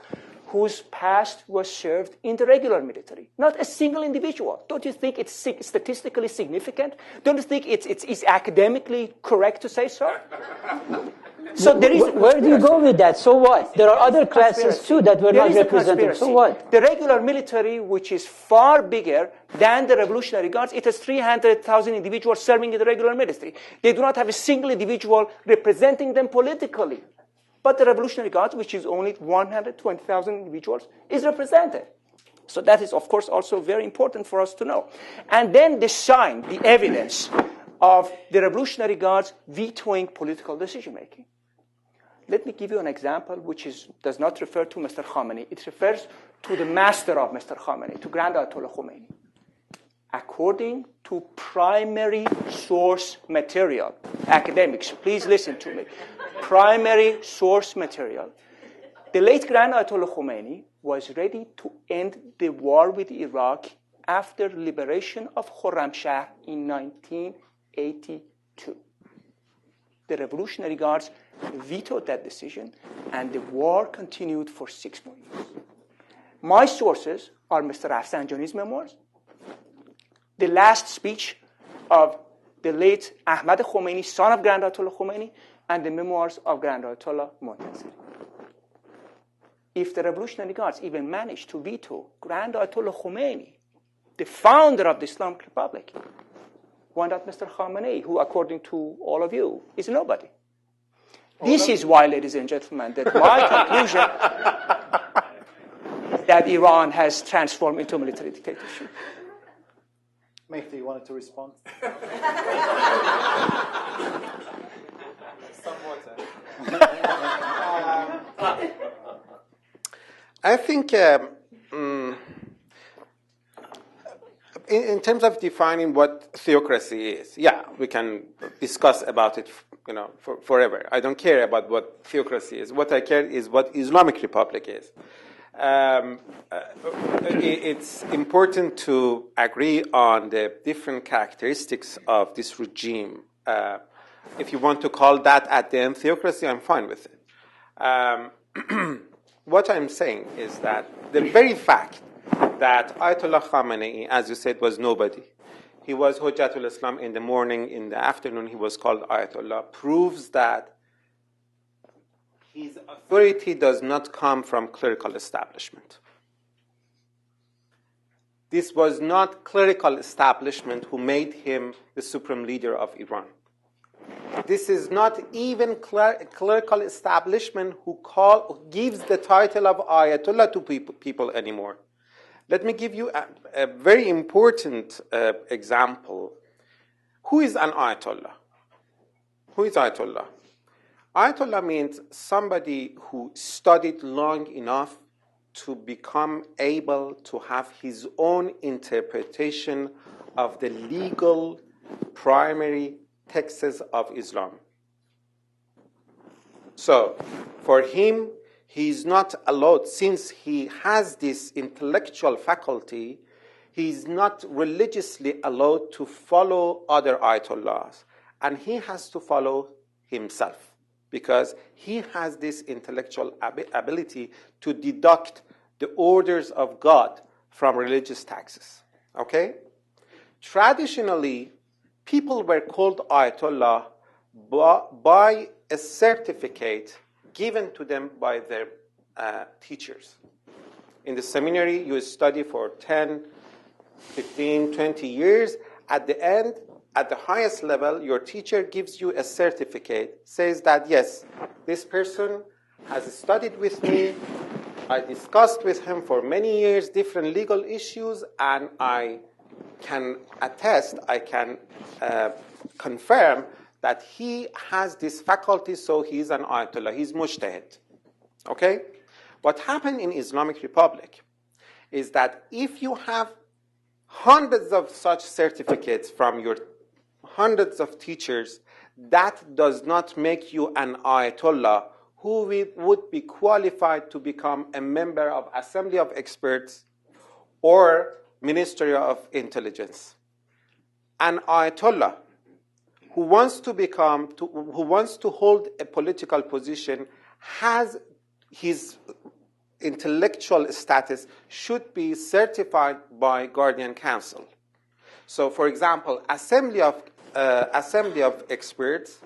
whose past was served in the regular military. Not a single individual. Don't you think it's statistically significant? Don't you think it's academically correct to say so? So there is where do you go with that? So what? There are other classes too that were not represented. So what? The regular military, which is far bigger than the Revolutionary Guards, it has 300,000 individuals serving in the regular military. They do not have a single individual representing them politically. But the Revolutionary Guards, which is only 120,000 individuals, is represented. So that is, of course, also very important for us to know. And then the sign, the evidence of the Revolutionary Guards vetoing political decision-making. Let me give you an example which does not refer to Mr. Khamenei. It refers to the master of Mr. Khamenei, to Grand Ayatollah Khomeini. According to primary source material, academics, please listen to me. Primary source material. The late Grand Ayatollah Khomeini was ready to end the war with Iraq after liberation of Khorramshahr in 1982. The Revolutionary Guards vetoed that decision, and the war continued for 6 more years. My sources are Mr. Rafsanjani's memoirs, the last speech of the late Ahmad Khomeini, son of Grand Ayatollah Khomeini, and the memoirs of Grand Ayatollah Montazeri. If the Revolutionary Guards even managed to veto Grand Ayatollah Khomeini, the founder of the Islamic Republic, why not Mr. Khamenei, who, according to all of you, is nobody? This is why, ladies and gentlemen, that my conclusion that Iran has transformed into a military dictatorship. Mehdi, you wanted to respond? Some water. I think in terms of defining what theocracy is, yeah, we can discuss about it forever. I don't care about what theocracy is. What I care is what Islamic Republic is. It's important to agree on the different characteristics of this regime. If you want to call that at the end theocracy, I'm fine with it. What I'm saying is that the very fact that Ayatollah Khamenei, as you said, was nobody. He was Hujjatul Islam in the morning, in the afternoon he was called Ayatollah, proves that his authority does not come from clerical establishment. This was not clerical establishment who made him the supreme leader of Iran. This is not even clerical establishment who gives the title of Ayatollah to people anymore. Let me give you a very important example. Who is an Ayatollah? Who is Ayatollah? Ayatollah means somebody who studied long enough to become able to have his own interpretation of the legal primary texts of Islam. So, for him, he is not allowed, since he has this intellectual faculty, he is not religiously allowed to follow other Ayatollahs. And he has to follow himself, because he has this intellectual ability to deduct the orders of God from religious texts. Okay? Traditionally, people were called Ayatollah by a certificate given to them by their teachers. In the seminary, you study for 10, 15, 20 years. At the end, at the highest level, your teacher gives you a certificate, says that, yes, this person has studied with me, I discussed with him for many years different legal issues, and I can attest, I can confirm that he has this faculty, so he is an Ayatollah, he's mujtahid. Okay? What happened in Islamic Republic is that if you have hundreds of such certificates from your hundreds of teachers, that does not make you an Ayatollah who would be qualified to become a member of Assembly of Experts or Ministry of Intelligence. An Ayatollah who wants to hold a political position has his intellectual status should be certified by Guardian Council. So, for example, Assembly of Experts,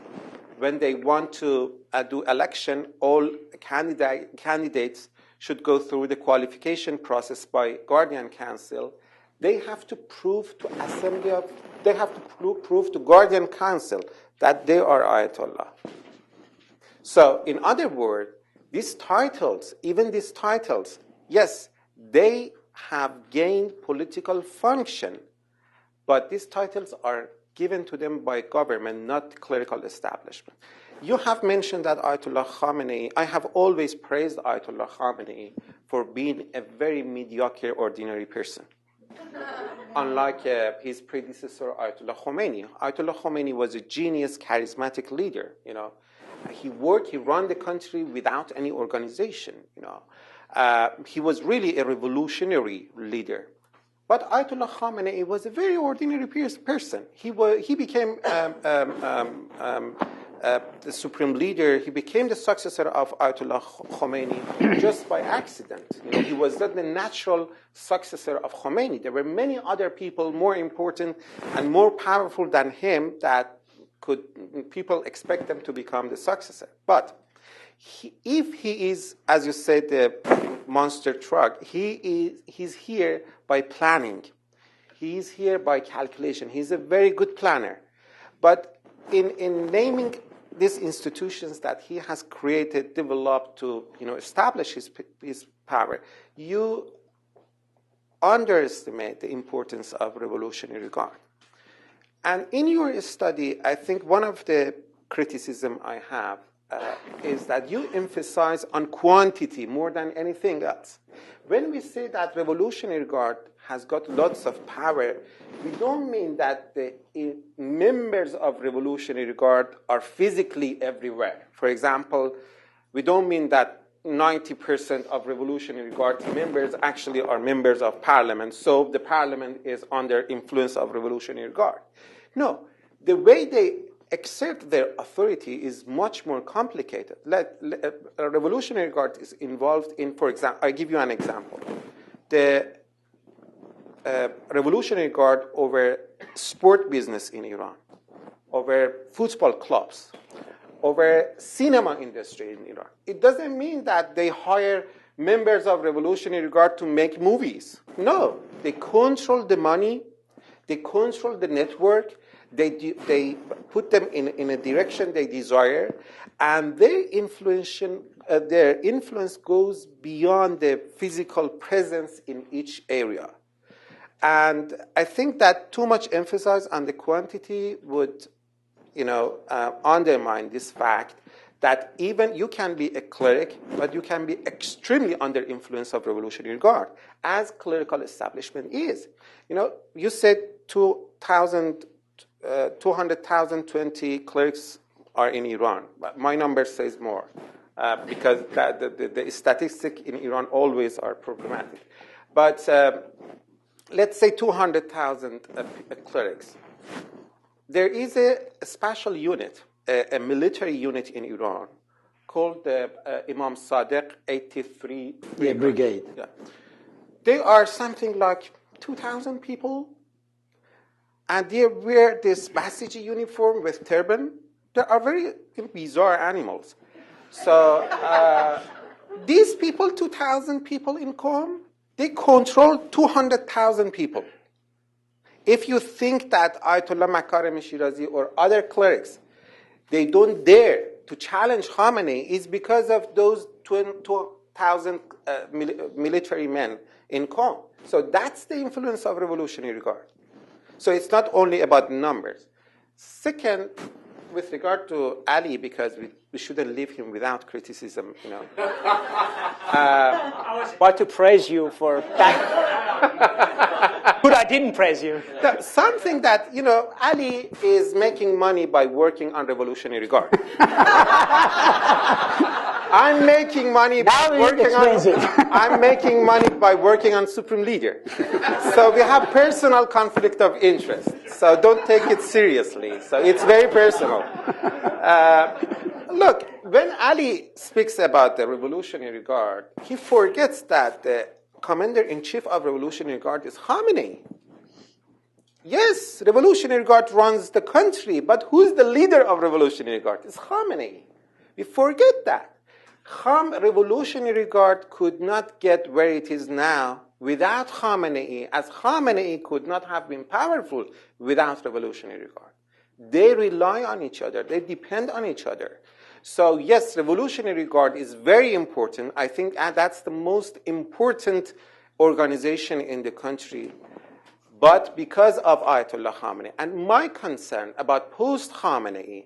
when they want to do election, all candidates should go through the qualification process by Guardian Council. They have to prove to prove to Guardian Council that they are Ayatollah. So, in other words, these titles, yes, they have gained political function, but these titles are given to them by government, not clerical establishment. You have mentioned that Ayatollah Khamenei, I have always praised Ayatollah Khamenei for being a very mediocre, ordinary person. Unlike his predecessor, Ayatollah Khomeini. Ayatollah Khomeini was a genius, charismatic leader, He ran the country without any organization, He was really a revolutionary leader. But Ayatollah Khamenei was a very ordinary person. He became the supreme leader. He became the successor of Ayatollah Khomeini just by accident. He was not the natural successor of Khomeini. There were many other people more important and more powerful than him that people expect them to become the successor. But if he is, as you said, the monster truck, he's here by planning. He is here by calculation. He's a very good planner. But in naming these institutions that he has created, developed to establish his power, you underestimate the importance of revolutionary guard. And in your study, I think one of the criticism I have is that you emphasize on quantity more than anything else. When we say that Revolutionary Guard has got lots of power, we don't mean that the members of Revolutionary Guard are physically everywhere. For example, we don't mean that 90% of Revolutionary Guard members actually are members of parliament, so the parliament is under influence of Revolutionary Guard. No, the way they exert their authority is much more complicated. A Revolutionary Guard is involved in, for example, I give you an example. The Revolutionary Guard over sport business in Iran, over football clubs, over cinema industry in Iran. It doesn't mean that they hire members of Revolutionary Guard to make movies. No, they control the money, they control the network, they put them in a direction they desire, and their influence goes beyond the physical presence in each area. And I think that too much emphasis on the quantity would undermine this fact that even you can be a cleric, but you can be extremely under influence of Revolutionary Guard, as clerical establishment is. You said 200,020 clerics are in Iran, but my number says more, because the statistics in Iran always are problematic. But let's say 200,000 clerics. There is a special unit, a military unit in Iran called the Imam Sadiq 83 Brigade. Yeah. They are something like 2,000 people, and they wear this Basiji uniform with turban. They are very bizarre animals. So these people, 2,000 people in Qom, they control 200,000 people. If you think that Ayatollah Makarem Shirazi or other clerics, they don't dare to challenge Khamenei, is because of those 2,000 military men in Qom. So that's the influence of Revolutionary Guard. So it's not only about numbers. Second, with regard to Ali, because we shouldn't leave him without criticism, I was about to praise you for that. Good, I didn't praise you. Something that, Ali is making money by working on Revolutionary Guard. I'm making money by working on Supreme Leader. So we have personal conflict of interest. So don't take it seriously. So it's very personal. Look, when Ali speaks about the Revolutionary Guard, he forgets that the Commander-in-Chief of Revolutionary Guard is Khamenei. Yes, Revolutionary Guard runs the country, but who's the leader of Revolutionary Guard? It's Khamenei. We forget that. Revolutionary Guard could not get where it is now without Khamenei, as Khamenei could not have been powerful without Revolutionary Guard. They rely on each other. They depend on each other. So yes, Revolutionary Guard is very important. I think that's the most important organization in the country. But because of Ayatollah Khamenei, and my concern about post-Khamenei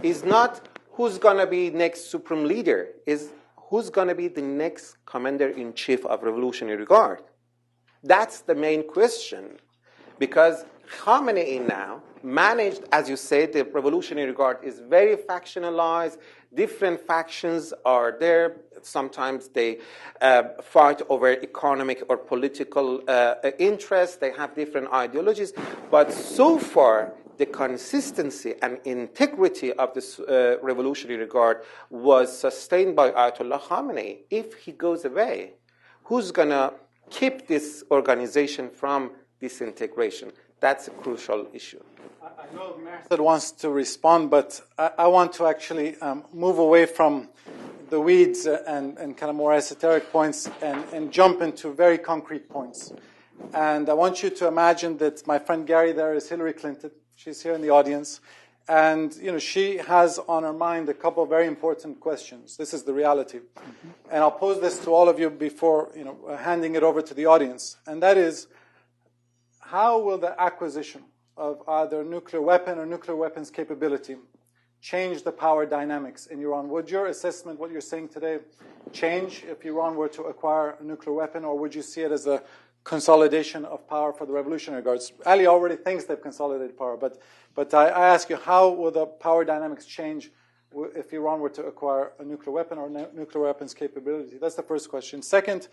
is not who's going to be next supreme leader, is who's going to be the next commander-in-chief of Revolutionary Guard. That's the main question. Because Khamenei now managed, as you say, the Revolutionary Guard is very factionalized. Different factions are there. Sometimes they fight over economic or political interests. They have different ideologies. But so far, the consistency and integrity of this Revolutionary Guard was sustained by Ayatollah Khamenei. If he goes away, who's going to keep this organization from disintegration? That's a crucial issue. I know Merzad wants to respond, but I want to actually move away from the weeds and kind of more esoteric points and jump into very concrete points. And I want you to imagine that my friend Gary there is Hillary Clinton. She's here in the audience. And, she has on her mind a couple of very important questions. This is the reality. Mm-hmm. And I'll pose this to all of you before, handing it over to the audience. And that is, how will the acquisition of either nuclear weapon or nuclear weapons capability change the power dynamics in Iran? Would your assessment, what you're saying today, change if Iran were to acquire a nuclear weapon, or would you see it as a consolidation of power for the Revolutionary Guards. Ali already thinks they've consolidated power, but I ask you, how will the power dynamics change if Iran were to acquire a nuclear weapon or nuclear weapons capability? That's the first question. Second,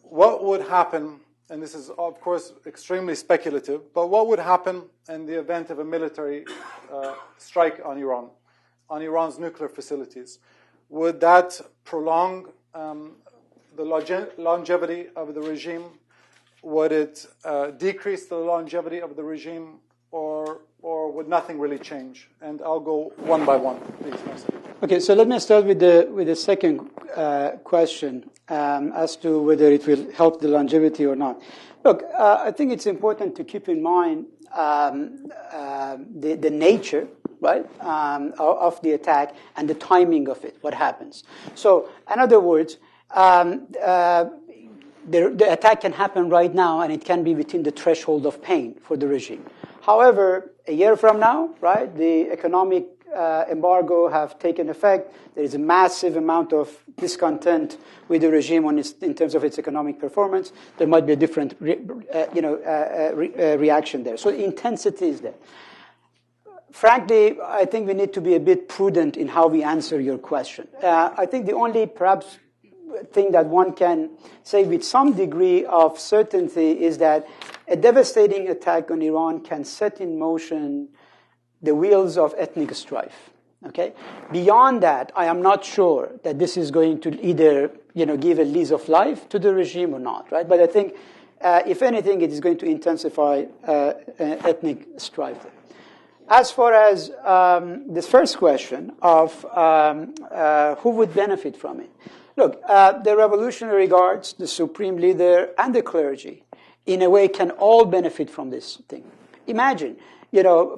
what would happen, and this is of course extremely speculative, but what would happen in the event of a military strike on Iran's nuclear facilities? Would that prolong the longevity of the regime? Would it decrease the longevity of the regime, or would nothing really change? And I'll go one by one, please. Okay, so let me start with the second question as to whether it will help the longevity or not. Look, I think it's important to keep in mind the nature, right, of the attack and the timing of it, what happens. So, in other words, the attack can happen right now, and it can be within the threshold of pain for the regime. However, a year from now, right, the economic embargo have taken effect. There is a massive amount of discontent with the regime in terms of its economic performance. There might be a different, reaction there. So the intensity is there. Frankly, I think we need to be a bit prudent in how we answer your question. I think the only perhaps thing that one can say with some degree of certainty is that a devastating attack on Iran can set in motion the wheels of ethnic strife. Okay. Beyond that, I am not sure that this is going to either, give a lease of life to the regime or not. Right. But I think, if anything, it is going to intensify ethnic strife. As far as this first question of who would benefit from it, look, the Revolutionary Guards, the Supreme Leader, and the clergy, in a way, can all benefit from this thing. Imagine,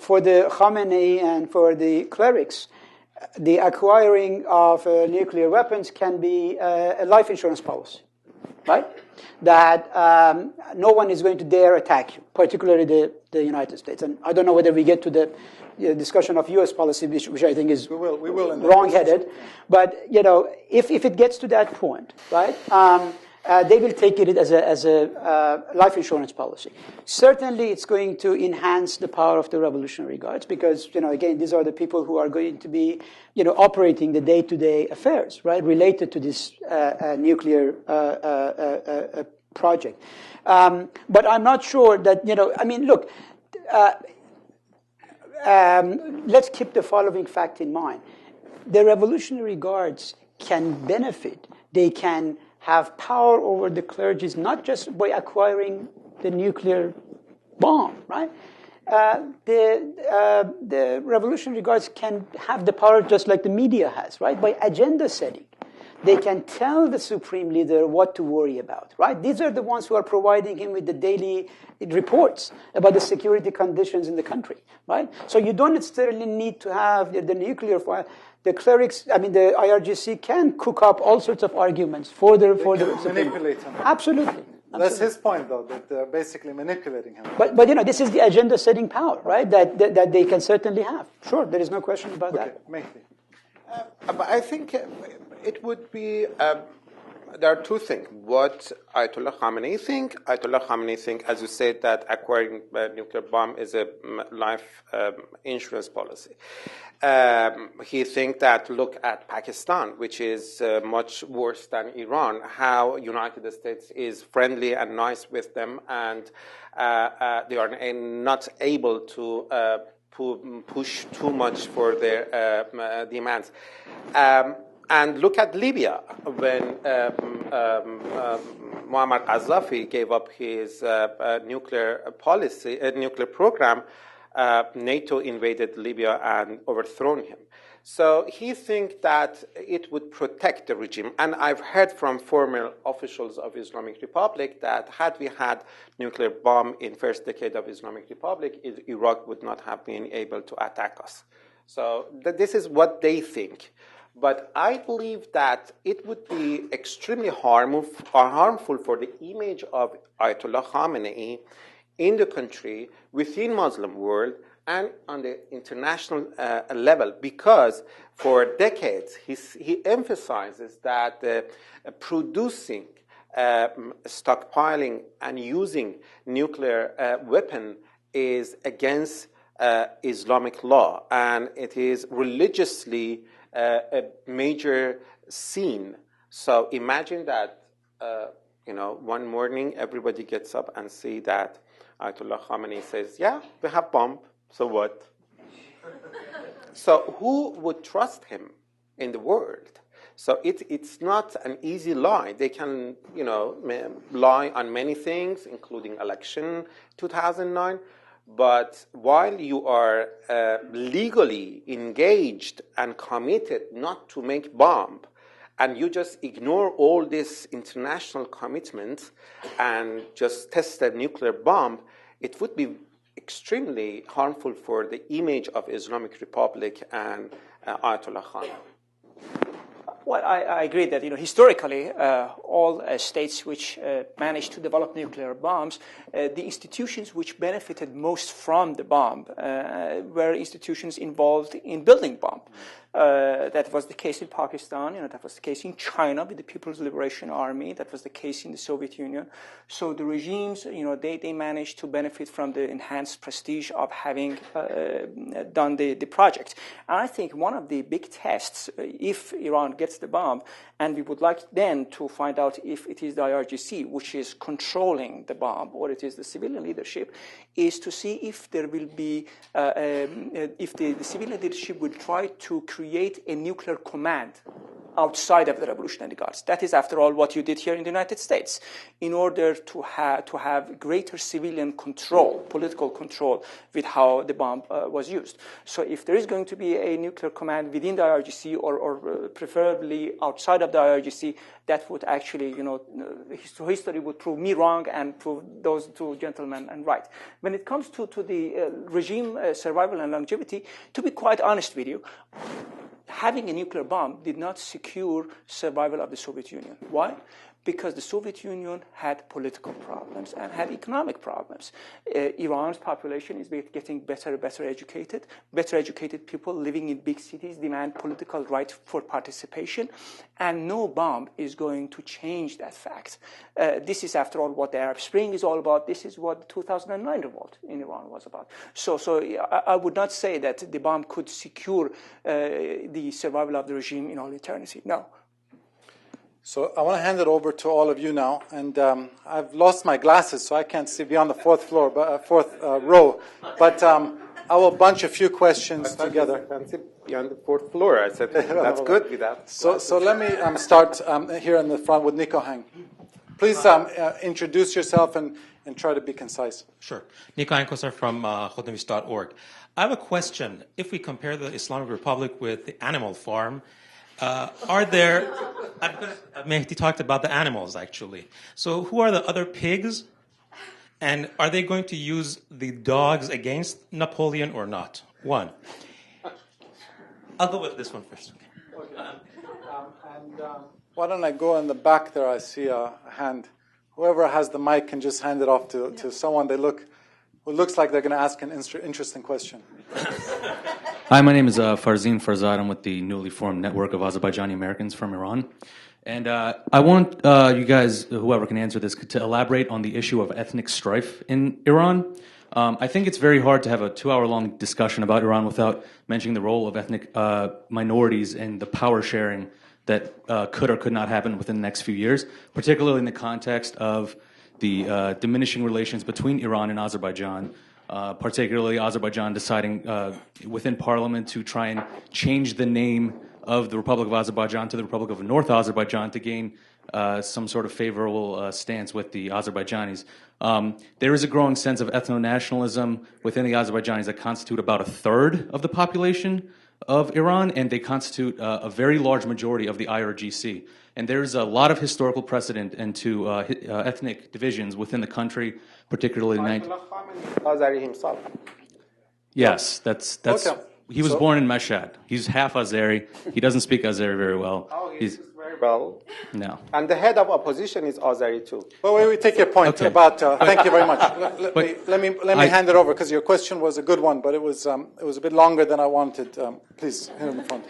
for the Khamenei and for the clerics, the acquiring of nuclear weapons can be a life insurance policy, right? That no one is going to dare attack you, particularly the United States. And I don't know whether we get to the discussion of U.S. policy, which I think is we will wrong-headed. But, if it gets to that point, right, they will take it as a life insurance policy. Certainly, it's going to enhance the power of the Revolutionary Guards because, again, these are the people who are going to be, operating the day-to-day affairs, right, related to this nuclear project. But I'm not sure that, look, let's keep the following fact in mind. The Revolutionary Guards can benefit. They can have power over the clergy, not just by acquiring the nuclear bomb, right? The Revolutionary Guards can have the power just like the media has, right? By agenda setting. They can tell the Supreme Leader what to worry about, right? These are the ones who are providing him with the daily reports about the security conditions in the country, right? So you don't necessarily need to have the nuclear fire. The clerics, the IRGC can cook up all sorts of arguments for the manipulate him. Absolutely. That's his point, though, that they're basically manipulating him. But this is the agenda-setting power, right? That they can certainly have. Sure, there is no question about that. Maybe. But I think it would be. There are two things. What Ayatollah Khamenei think. Ayatollah Khamenei think, as you said, that acquiring a nuclear bomb is a life insurance policy. He think that look at Pakistan, which is much worse than Iran, how United States is friendly and nice with them, and they are not able to push too much for their demands. And look at Libya, when Muammar Gaddafi gave up his nuclear policy, nuclear program, NATO invaded Libya and overthrown him. So he thinks that it would protect the regime. And I've heard from former officials of Islamic Republic that had we had nuclear bomb in first decade of Islamic Republic, Iraq would not have been able to attack us. So this is what they think. But I believe that it would be extremely harmful for the image of Ayatollah Khamenei in the country, within Muslim world, and on the international level, because for decades he emphasizes that producing stockpiling and using nuclear weapon is against Islamic law, and it is religiously a major sin. So imagine that, one morning everybody gets up and see that Ayatollah Khamenei says, yeah, we have bomb, so what? So who would trust him in the world? So it's not an easy lie. They can, lie on many things, including election 2009. But while you are legally engaged and committed not to make bomb, and you just ignore all this international commitments and just test a nuclear bomb, it would be extremely harmful for the image of Islamic Republic and Ayatollah Khamenei. Well, I agree that historically, all states which managed to develop nuclear bombs, the institutions which benefited most from the bomb were institutions involved in building bomb. That was the case in Pakistan. That was the case in China with the People's Liberation Army. That was the case in the Soviet Union. So the regimes, they managed to benefit from the enhanced prestige of having done the project. And I think one of the big tests, if Iran gets the bomb, and we would like then to find out if it is the IRGC which is controlling the bomb or it is the civilian leadership, is to see if there will be, if the civilian leadership will try to create a nuclear command outside of the Revolutionary Guards. That is, after all, what you did here in the United States, in order to have greater civilian control, political control, with how the bomb was used. So if there is going to be a nuclear command within the IRGC or preferably outside of the IRGC, that would actually, history would prove me wrong and prove those two gentlemen and right. When it comes to the regime survival and longevity, to be quite honest with you, having a nuclear bomb did not secure survival of the Soviet Union. Why? Because the Soviet Union had political problems and had economic problems. Iran's population is getting better and better educated. Better educated people living in big cities demand political right for participation, and no bomb is going to change that fact. This is, after all, what the Arab Spring is all about. This is what the 2009 revolt in Iran was about. So I would not say that the bomb could secure the survival of the regime in all eternity. No. So I want to hand it over to all of you now, and I've lost my glasses, so I can't see beyond the fourth row. But I will bunch a few questions together. I can't see beyond the fourth floor. I said that's good with that. So let me start here in the front with Nico Hang. Please introduce yourself and try to be concise. Sure. Nico Hang from Khodnevis.org. I have a question. If we compare the Islamic Republic with the animal farm, Mehdi talked about the animals, actually. So who are the other pigs? And are they going to use the dogs against Napoleon or not? One. I'll go with this one first. Okay. Why don't I go in the back there? I see a hand. Whoever has the mic can just hand it off to someone who looks like they're going to ask an interesting question. Hi, my name is Farzin Farzad. I'm with the newly formed network of Azerbaijani Americans from Iran. And I want you guys, whoever can answer this, to elaborate on the issue of ethnic strife in Iran. I think it's very hard to have a 2-hour-long discussion about Iran without mentioning the role of ethnic minorities and the power sharing that could or could not happen within the next few years, particularly in the context of the diminishing relations between Iran and Azerbaijan, particularly Azerbaijan deciding within parliament to try and change the name of the Republic of Azerbaijan to the Republic of North Azerbaijan to gain some sort of favorable stance with the Azerbaijanis. There is a growing sense of ethno-nationalism within the Azerbaijanis that constitute about 1/3 of the population of Iran, and they constitute a very large majority of the IRGC. And there's a lot of historical precedent into ethnic divisions within the country, particularly in Azari himself. Yes, that's. Okay. He was born in Mashhad. He's half Azeri. He doesn't speak Azeri very well. Oh, he's very well. No. And the head of opposition is Azari too. Well, we take your point about. Thank you very much. Let me hand it over because your question was a good one, but it was a bit longer than I wanted. Please, here in the front.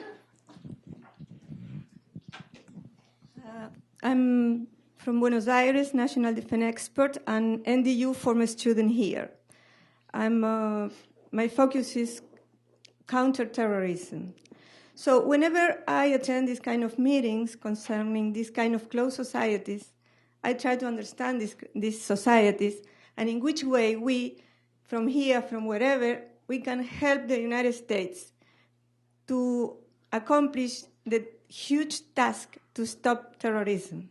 I'm from Buenos Aires, national defense expert, and NDU former student here. My focus is counterterrorism. So whenever I attend these kind of meetings concerning these kind of closed societies, I try to understand these societies and in which way we, from here, from wherever, we can help the United States to accomplish the huge task to stop terrorism.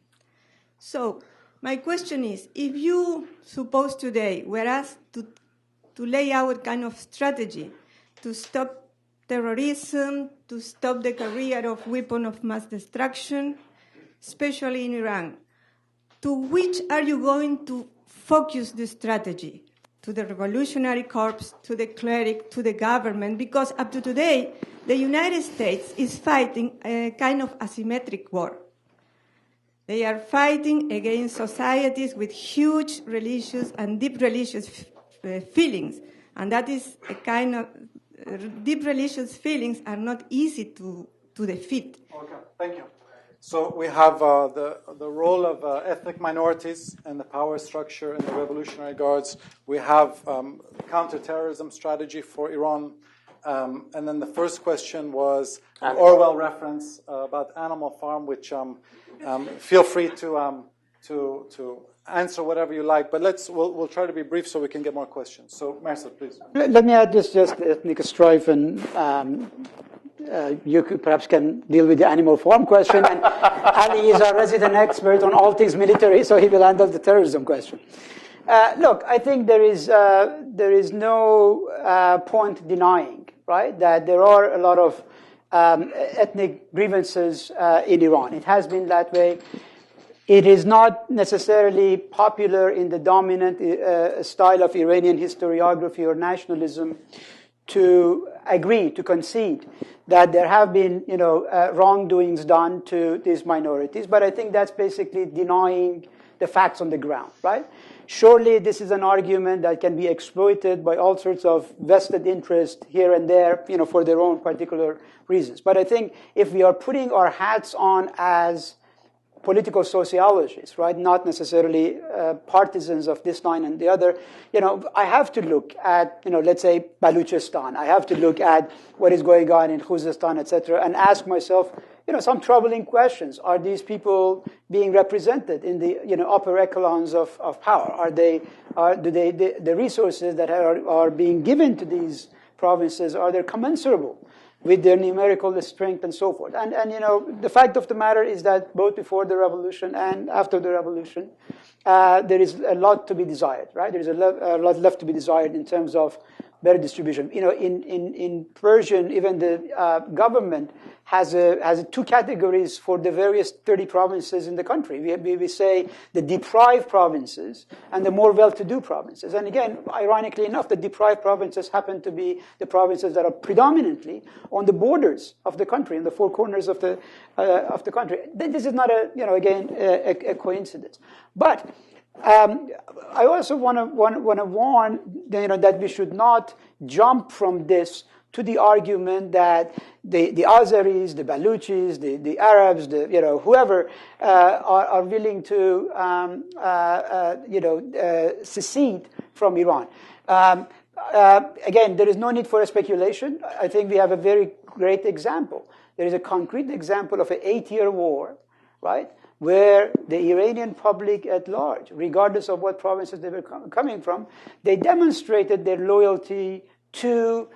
So my question is, if you suppose today were asked to lay out kind of strategy to stop terrorism, to stop the career of weapons of mass destruction, especially in Iran, to which are you going to focus the strategy? To the Revolutionary Corps, to the cleric, to the government? Because up to today, the United States is fighting a kind of asymmetric war. They are fighting against societies with huge religious and deep religious feelings, and that is a kind of deep religious feelings are not easy to defeat. Okay, thank you. So we have the role of ethnic minorities and the power structure in the Revolutionary Guards. We have counterterrorism strategy for Iran. And then the first question was an Orwell reference about Animal Farm, which feel free to answer whatever you like. But we'll try to be brief so we can get more questions. So Marcel, please. Let me add just ethnic strife, and you perhaps can deal with the Animal Farm question. And Ali is our resident expert on all things military, so he will handle the terrorism question. Look, I think there is no point denying, right, that there are a lot of ethnic grievances in Iran. It has been that way. It is not necessarily popular in the dominant style of Iranian historiography or nationalism to agree, to concede that there have been, wrongdoings done to these minorities. But I think that's basically denying the facts on the ground, right? Surely this is an argument that can be exploited by all sorts of vested interest here and there, for their own particular reasons. But I think if we are putting our hats on as political sociologists, right, not necessarily partisans of this line and the other, I have to look at, let's say, Baluchistan. I have to look at what is going on in Khuzestan, etc., and ask myself, some troubling questions. Are these people being represented in the, upper echelons of power? The resources that are being given to these provinces, are they commensurable with their numerical strength and so forth? And the fact of the matter is that both before the revolution and after the revolution, there is a lot to be desired, right? There is a lot left to be desired in terms of better distribution. In Persian, even the government has two categories for the various 30 provinces in the country. We say the deprived provinces and the more well-to-do provinces. And again, ironically enough, the deprived provinces happen to be the provinces that are predominantly on the borders of the country, in the four corners of the country. This is not a coincidence. But I also want to warn that we should not jump from this to the argument that the Azeris, the Baluchis, the Arabs, whoever are willing to secede from Iran. Again, there is no need for a speculation. I think we have a very great example. There is a concrete example of an 8-year war, right, where the Iranian public at large, regardless of what provinces they were coming from, they demonstrated their loyalty to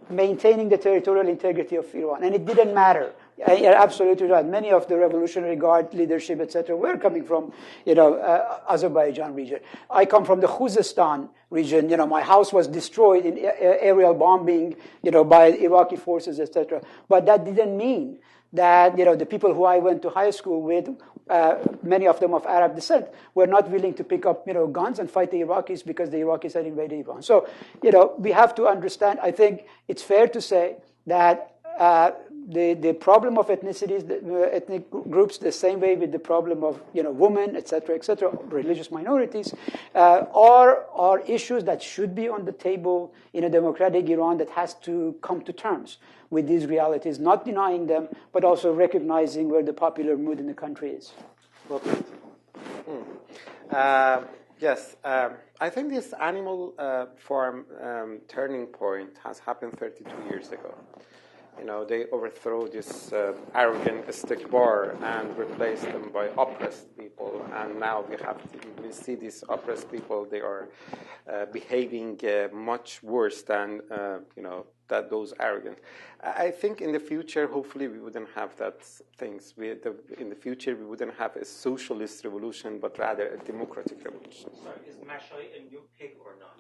maintaining the territorial integrity of Iran. And it didn't matter. You're absolutely right. Many of the Revolutionary Guard leadership, etc., were coming from, Azerbaijan region. I come from the Khuzestan region. My house was destroyed in aerial bombing, by Iraqi forces, etc. But that didn't mean that, the people who I went to high school with, many of them of Arab descent, were not willing to pick up, guns and fight the Iraqis because the Iraqis had invaded Iran. So, we have to understand, I think it's fair to say that the problem of ethnicities, ethnic groups, the same way with the problem of, women, etc., religious minorities, are issues that should be on the table in a democratic Iran that has to come to terms with these realities, not denying them, but also recognizing where the popular mood in the country is. Well, Yes, I think this animal farm turning point has happened 32 years ago. You know, they overthrow this arrogant istikbar and replace them by oppressed people. And now we see these oppressed people. They are behaving much worse than those arrogant. I think in the future, hopefully, we wouldn't have that things. In the future, we wouldn't have a socialist revolution, but rather a democratic revolution. Sorry, is Mashai a new pig or not?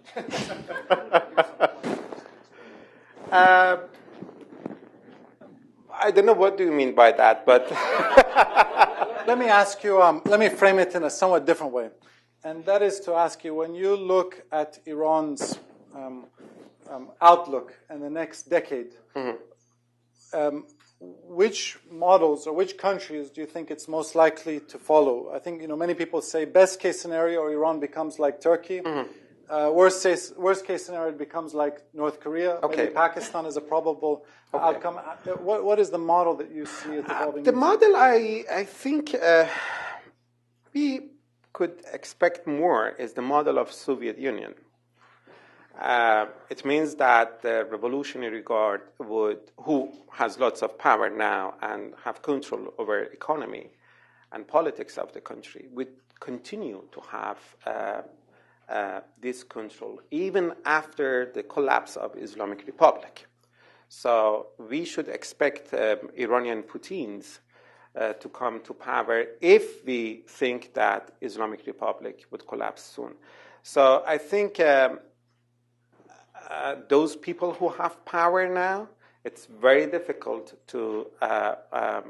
I don't know what do you mean by that, but Let me ask you, let me frame it in a somewhat different way. And that is to ask you, when you look at Iran's outlook in the next decade, which models or which countries do you think it's most likely to follow? I think many people say best case scenario, Iran becomes like Turkey. Worst case scenario, it becomes like North Korea. Okay. Maybe Pakistan is a probable outcome. What is the model that you see it evolving the into? model I think we could expect more is the model of Soviet Union. It means that the Revolutionary Guard who has lots of power now and have control over economy and politics of the country, would continue to have this control even after the collapse of Islamic Republic. So we should expect Iranian Putins to come to power if we think that Islamic Republic would collapse soon. So I think those people who have power now, it's very difficult to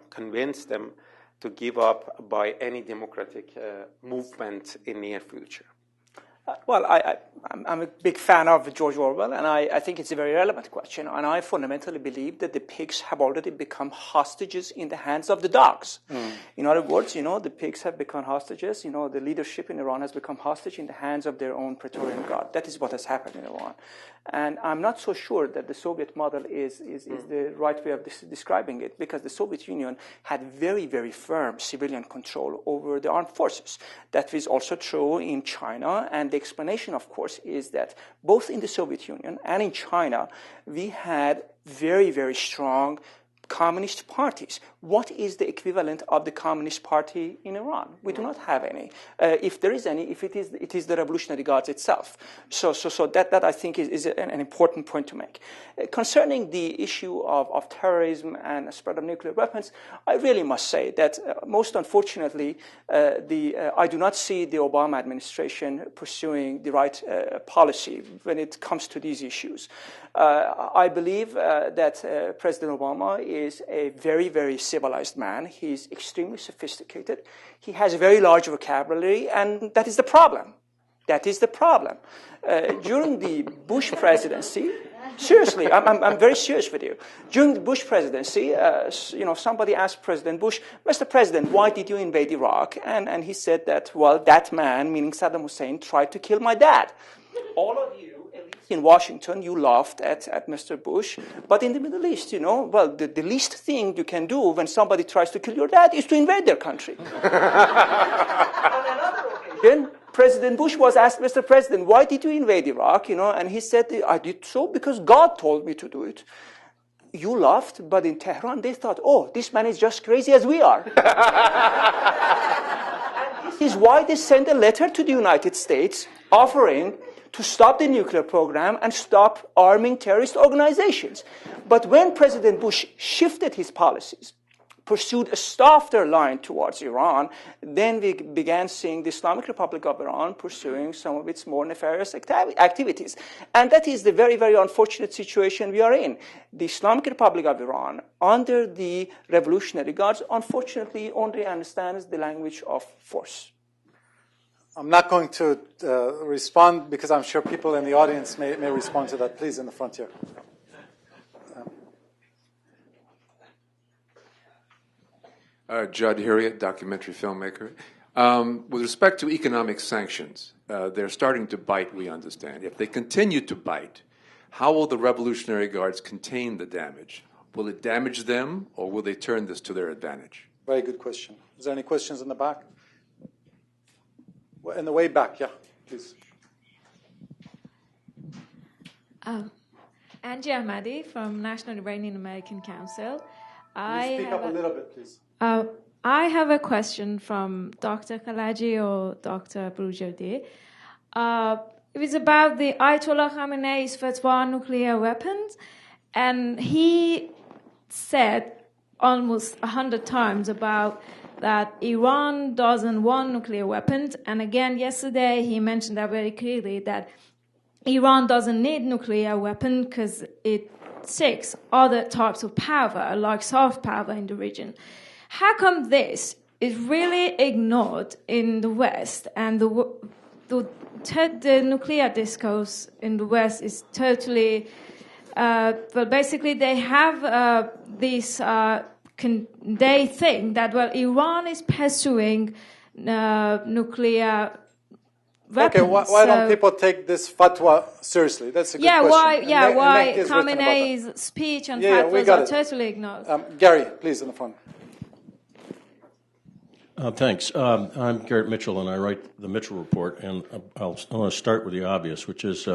convince them to give up by any democratic movement in near future. Well, I'm a big fan of George Orwell, and I think it's a very relevant question. And I fundamentally believe that the pigs have already become hostages in the hands of the dogs. In other words, the pigs have become hostages. The leadership in Iran has become hostage in the hands of their own Praetorian Guard. That is what has happened in Iran. And I'm not so sure that the Soviet model is the right way of describing it, because the Soviet Union had very, very firm civilian control over the armed forces. That is also true in China, and the explanation, of course, is that both in the Soviet Union and in China, we had very, very strong communist parties. What is the equivalent of the Communist Party in Iran? We do not have any. If there is any, it is the Revolutionary Guards itself. So that I think is an important point to make. Concerning the issue of terrorism and spread of nuclear weapons, I really must say that most unfortunately, I do not see the Obama administration pursuing the right policy when it comes to these issues. I believe that President Obama is a very, very civilized man. He's extremely sophisticated. He has a very large vocabulary, and that is the problem. That is the problem. During the Bush presidency, seriously, I'm very serious with you. During the Bush presidency, somebody asked President Bush, Mr. President, why did you invade Iraq? And he said that, well, that man, meaning Saddam Hussein, tried to kill my dad. All of you in Washington, you laughed at Mr. Bush, but in the Middle East, the least thing you can do when somebody tries to kill your dad is to invade their country. On another occasion, President Bush was asked, Mr. President, why did you invade Iraq? And he said, I did so because God told me to do it. You laughed, but in Tehran, they thought, oh, this man is just crazy as we are. And this is why they sent a letter to the United States offering to stop the nuclear program and stop arming terrorist organizations. But when President Bush shifted his policies, pursued a softer line towards Iran, then we began seeing the Islamic Republic of Iran pursuing some of its more nefarious activities. And that is the very, very unfortunate situation we are in. The Islamic Republic of Iran, under the Revolutionary Guards, unfortunately only understands the language of force. I'm not going to respond because I'm sure people in the audience may respond to that. Please, in the front here. Judd Harriet, documentary filmmaker. With respect to economic sanctions, they're starting to bite, we understand. If they continue to bite, how will the Revolutionary Guards contain the damage? Will it damage them, or will they turn this to their advantage? Very good question. Is there any questions in the back? In the way back, yeah, please. Angie Ahmadi from National Iranian American Council. Can you speak up a little bit, please? I have a question from Dr. Khalaji or Dr. Brujardi. It was about the Ayatollah Khamenei's fatwa on nuclear weapons, and he said almost 100 times about that Iran doesn't want nuclear weapons, and again yesterday he mentioned that very clearly, that Iran doesn't need nuclear weapons because it seeks other types of power, like soft power in the region. How come this is really ignored in the West, and the nuclear discourse in the West is totally, well, basically they have this, they think that, well, Iran is pursuing nuclear weapons. Okay, why don't people take this fatwa seriously? That's a good question. Why Khamenei's speech and fatwas are totally ignored? Gary, please, in the front. Thanks. I'm Garrett Mitchell, and I write the Mitchell Report. And I want to start with the obvious, which is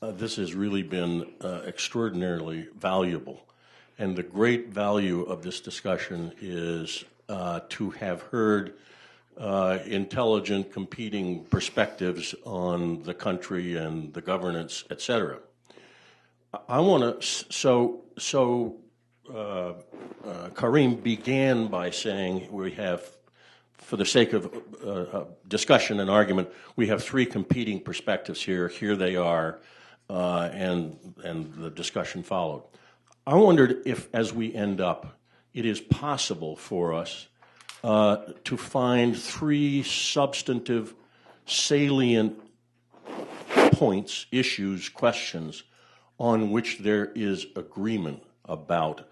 this has really been extraordinarily valuable. And the great value of this discussion is to have heard intelligent, competing perspectives on the country and the governance, et cetera. I want to. Karim began by saying we have, for the sake of discussion and argument, we have three competing perspectives here. Here they are, and the discussion followed. I wondered if, as we end up, it is possible for us to find three substantive, salient points, issues, questions on which there is agreement about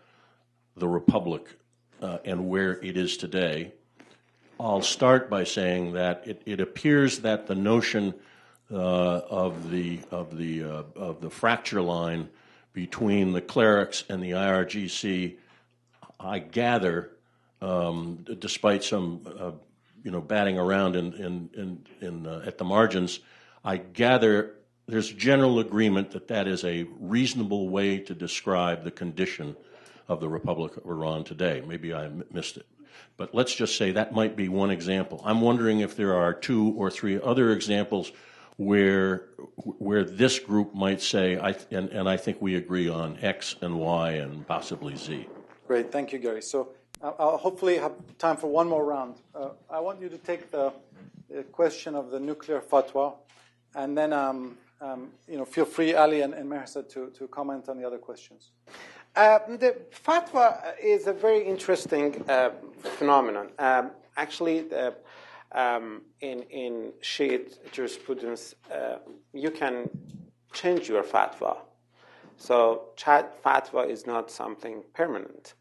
the Republic and where it is today. I'll start by saying that it appears that the notion of the fracture line between the clerics and the IRGC, I gather, despite some batting around at the margins, I gather there's general agreement that that is a reasonable way to describe the condition of the Republic of Iran today. Maybe I missed it. But let's just say that might be one example. I'm wondering if there are two or three other examples where this group might say, and I think we agree on X and Y and possibly Z. Great, thank you, Gary. So I'll hopefully have time for one more round. I want you to take the question of the nuclear fatwa, and then feel free, Ali and Mehrsa, to comment on the other questions. The fatwa is a very interesting phenomenon. Actually, in Shiite jurisprudence, you can change your fatwa. So fatwa is not something permanent.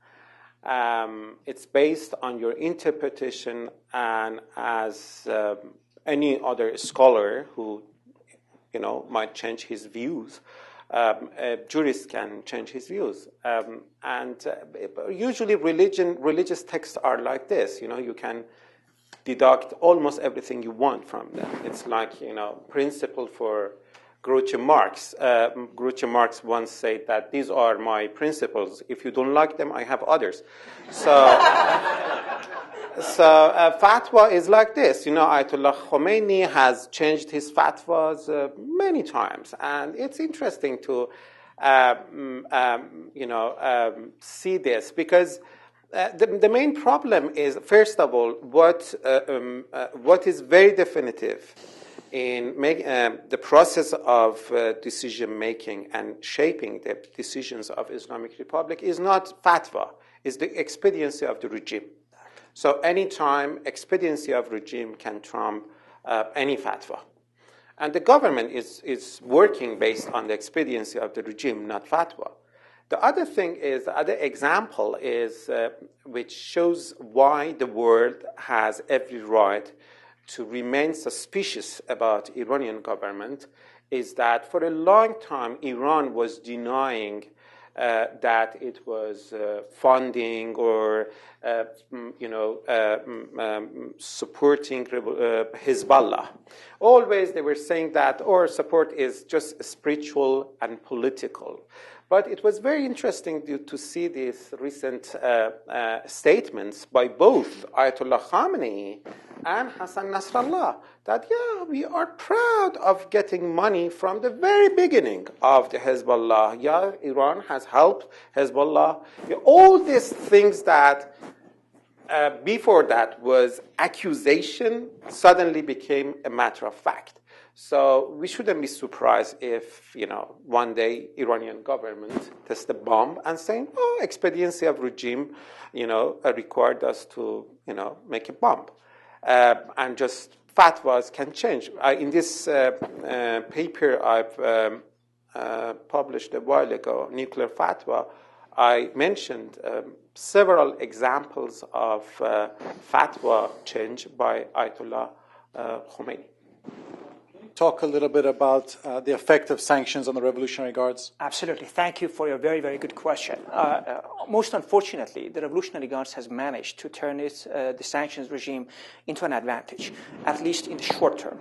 It's based on your interpretation, and as any other scholar who might change his views, a jurist can change his views. And usually religious texts are like this. You can deduct almost everything you want from them. It's like, principle for Groucho Marx. Groucho Marx once said that these are my principles. If you don't like them, I have others. So fatwa is like this. Ayatollah Khomeini has changed his fatwas many times, and it's interesting to see this, because the main problem is, first of all, what is very definitive in the process of decision making and shaping the decisions of Islamic Republic is not fatwa, is the expediency of the regime. So anytime expediency of regime can trump any fatwa. And the government is working based on the expediency of the regime, not fatwa. The other thing is, the other example is, which shows why the world has every right to remain suspicious about Iranian government, is that for a long time Iran was denying that it was funding or supporting Hezbollah. Always they were saying that our support is just spiritual and political. But it was very interesting to see these recent statements by both Ayatollah Khamenei and Hassan Nasrallah that, yeah, we are proud of getting money from the very beginning of the Hezbollah. Yeah, Iran has helped Hezbollah. All these things that before that was accusation suddenly became a matter of fact. So we shouldn't be surprised if, one day Iranian government tests a bomb and saying, oh, expediency of regime, required us to, make a bomb. And just fatwas can change. In this paper I've published a while ago, Nuclear Fatwa, I mentioned several examples of fatwa change by Ayatollah Khomeini. Talk a little bit about the effect of sanctions on the Revolutionary Guards? Absolutely. Thank you for your very, very good question. Most unfortunately, the Revolutionary Guards has managed to turn the sanctions regime into an advantage, at least in the short term.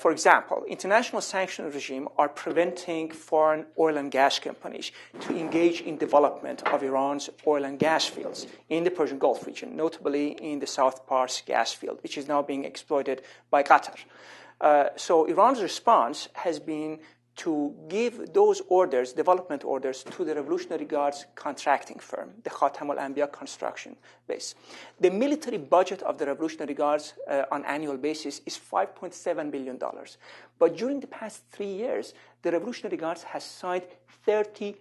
For example, international sanctions regime are preventing foreign oil and gas companies to engage in development of Iran's oil and gas fields in the Persian Gulf region, notably in the South Pars gas field, which is now being exploited by Qatar. So Iran's response has been to give those orders, development orders, to the Revolutionary Guards contracting firm, the Khatam al-Anbiya construction base. The military budget of the Revolutionary Guards on annual basis is $5.7 billion. But during the past 3 years, the Revolutionary Guards has signed $32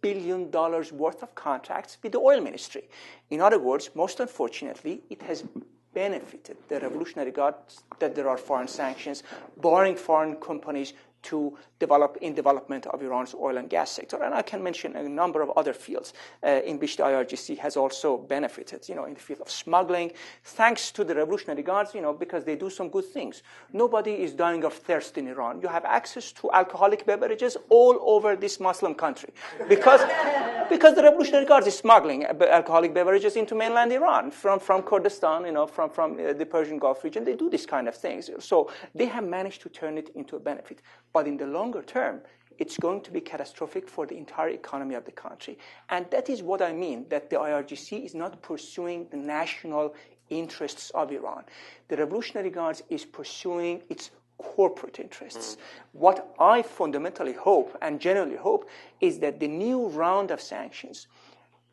billion worth of contracts with the oil ministry. In other words, most unfortunately, it has benefited the Revolutionary Guards that there are foreign sanctions, barring foreign companies to develop in development of Iran's oil and gas sector. And I can mention a number of other fields in which the IRGC has also benefited, in the field of smuggling, thanks to the Revolutionary Guards, because they do some good things. Nobody is dying of thirst in Iran. You have access to alcoholic beverages all over this Muslim country because the Revolutionary Guards is smuggling alcoholic beverages into mainland Iran from Kurdistan, from the Persian Gulf region. They do this kind of things. So they have managed to turn it into a benefit. But in the longer term, it's going to be catastrophic for the entire economy of the country. And that is what I mean, that the IRGC is not pursuing the national interests of Iran. The Revolutionary Guards is pursuing its corporate interests. What I fundamentally hope and generally hope is that the new round of sanctions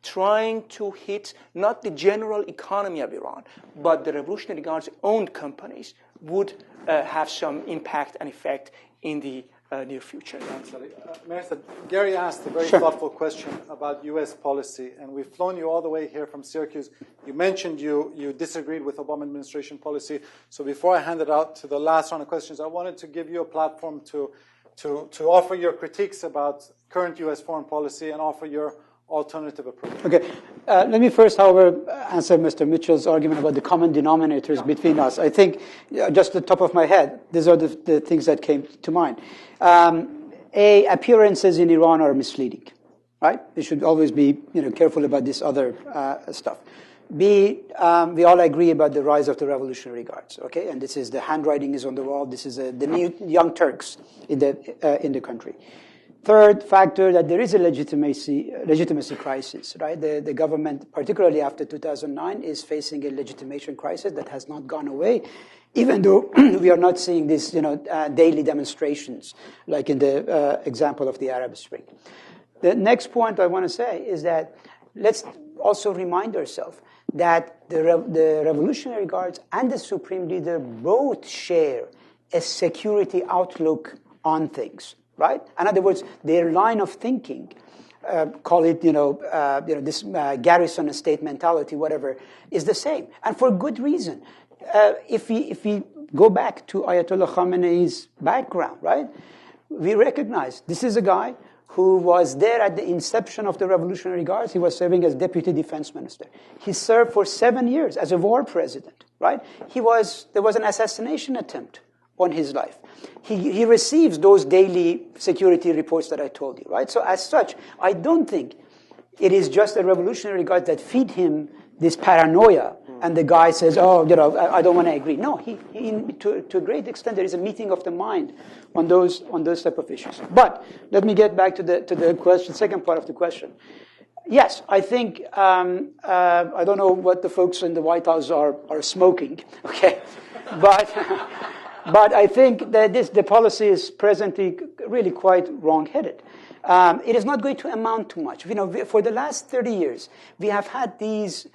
trying to hit not the general economy of Iran, but the Revolutionary Guards' own companies would have some impact and effect in the near future. Minister, Gary asked a very thoughtful question about U.S. policy, and we've flown you all the way here from Syracuse. You mentioned you disagreed with Obama administration policy. So before I hand it out to the last round of questions, I wanted to give you a platform to offer your critiques about current U.S. foreign policy and offer your alternative approach. Okay. Let me first, however, answer Mr. Mitchell's argument about the common denominators between us. I think, just the top of my head, these are the things that came to mind. Appearances in Iran are misleading, right? We should always be careful about this other stuff. B, we all agree about the rise of the Revolutionary Guards, okay? And this is the handwriting is on the wall. This is the new Young Turks in the country. Third factor, that there is a legitimacy crisis, right? The government, particularly after 2009, is facing a legitimation crisis that has not gone away, even though we are not seeing these, daily demonstrations, like in the example of the Arab Spring. The next point I want to say is that let's also remind ourselves that the Revolutionary Guards and the Supreme Leader both share a security outlook on things. Right? In other words, their line of thinking, call it, this garrison state mentality, whatever, is the same, and for good reason. If we go back to Ayatollah Khamenei's background, right, we recognize this is a guy who was there at the inception of the Revolutionary Guards. He was serving as deputy defense minister. He served for 7 years as a war president. Right? There was an assassination attempt on his life. He receives those daily security reports that I told you, right? So as such, I don't think it is just the Revolutionary Guards that feed him this paranoia, and the guy says, "Oh, I don't want to agree." No, to a great extent, there is a meeting of the mind on those type of issues. But let me get back to the question, second part of the question. Yes, I think I don't know what the folks in the White House are smoking, okay, but I think that the policy is presently really quite wrong-headed. It is not going to amount to much. For the last 30 years, we have had these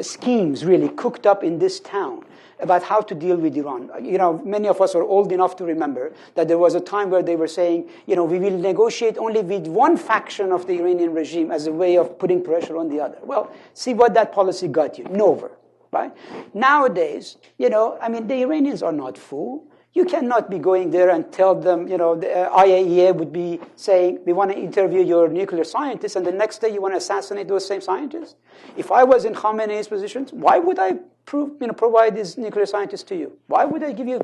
schemes really cooked up in this town about how to deal with Iran. Many of us are old enough to remember that there was a time where they were saying, we will negotiate only with one faction of the Iranian regime as a way of putting pressure on the other. Well, see what that policy got you. Nowhere, right? Nowadays, the Iranians are not fool. You cannot be going there and tell them, the IAEA would be saying, we want to interview your nuclear scientists, and the next day you want to assassinate those same scientists? If I was in Khamenei's position, why would I provide these nuclear scientists to you? Why would I give you,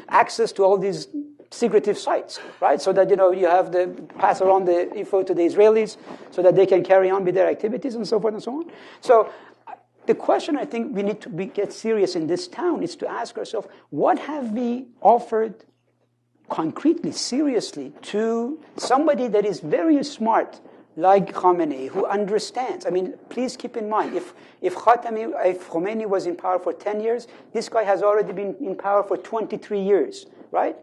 access to all these secretive sites, right? So that, you have to pass around the info to the Israelis so that they can carry on with their activities and so forth and so on. So the question I think we need to get serious in this town is to ask ourselves, what have we offered concretely, seriously, to somebody that is very smart, like Khamenei, who understands? Please keep in mind, if Khomeini was in power for 10 years, this guy has already been in power for 23 years, right?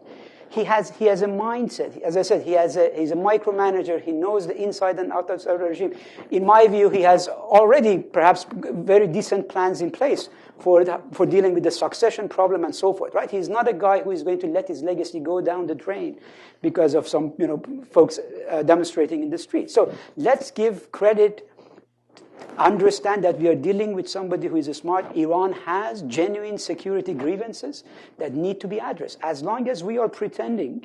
He has a mindset. As I said, he's a micromanager. He knows the inside and outside of the regime. In my view, he has already perhaps very decent plans in place for dealing with the succession problem and so forth. Right? He's not a guy who is going to let his legacy go down the drain because of some folks demonstrating in the street. So let's give credit. Understand that we are dealing with somebody who is smart. Iran has genuine security grievances that need to be addressed. As long as we are pretending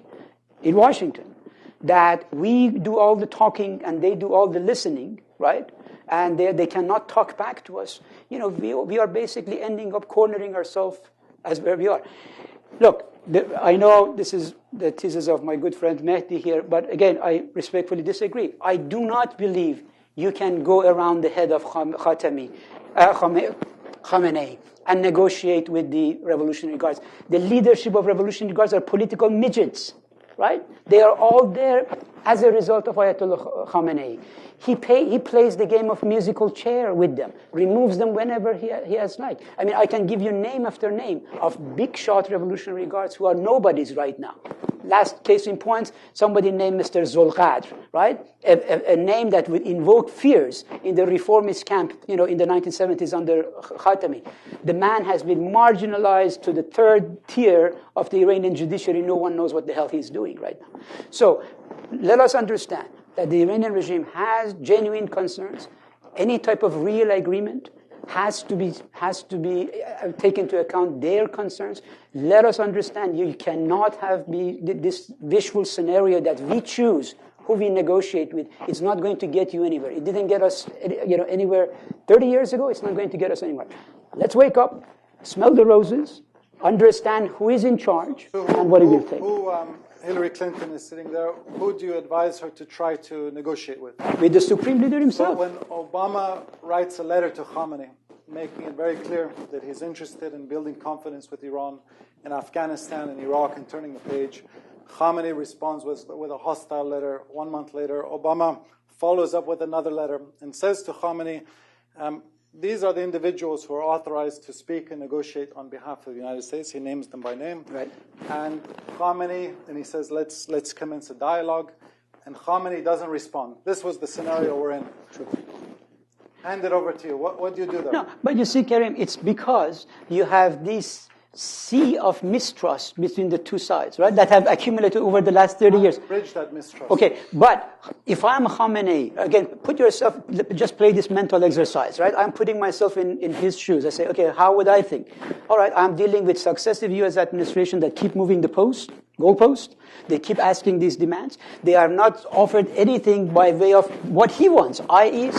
in Washington that we do all the talking and they do all the listening, right? And they cannot talk back to us. We are basically ending up cornering ourselves as where we are. Look, I know this is the thesis of my good friend Mehdi here, but again, I respectfully disagree. I do not believe you can go around the head of Khamenei and negotiate with the Revolutionary Guards. The leadership of Revolutionary Guards are political midgets, right? They are all there as a result of Ayatollah Khamenei. He plays the game of musical chair with them, removes them whenever he has like. I can give you name after name of big shot Revolutionary Guards who are nobodies right now. Last case in point, somebody named Mr. Zulqadr, right? A name that would invoke fears in the reformist camp, in the 1970s under Khatami. The man has been marginalized to the third tier of the Iranian judiciary. No one knows what the hell he's doing right now. So let us understand that the Iranian regime has genuine concerns. Any type of real agreement has to be taken into account their concerns. Let us understand you cannot have this visual scenario that we choose who we negotiate with. It's not going to get you anywhere. It didn't get us anywhere 30 years ago. It's not going to get us anywhere. Let's wake up, smell the roses, understand who is in charge, and what it will take. Hillary Clinton is sitting there. Who do you advise her to try to negotiate with? With the Supreme Leader himself. But when Obama writes a letter to Khamenei, making it very clear that he's interested in building confidence with Iran in Afghanistan and Iraq and turning the page, Khamenei responds with a hostile letter. 1 month later, Obama follows up with another letter and says to Khamenei, these are the individuals who are authorized to speak and negotiate on behalf of the United States. He names them by name. Right. And Khamenei, and he says, let's commence a dialogue. And Khamenei doesn't respond. This was the scenario we're in. True. Hand it over to you. What do you do there? No, but you see, Karim, it's because you have this sea of mistrust between the two sides, right, that have accumulated over the last 30 years. Bridge that mistrust. Okay, but if I'm Khamenei, again, put yourself, just play this mental exercise, right? I'm putting myself in his shoes. I say, okay, how would I think? All right, I'm dealing with successive U.S. administration that keep moving the goalpost. They keep asking these demands. They are not offered anything by way of what he wants, i.e.,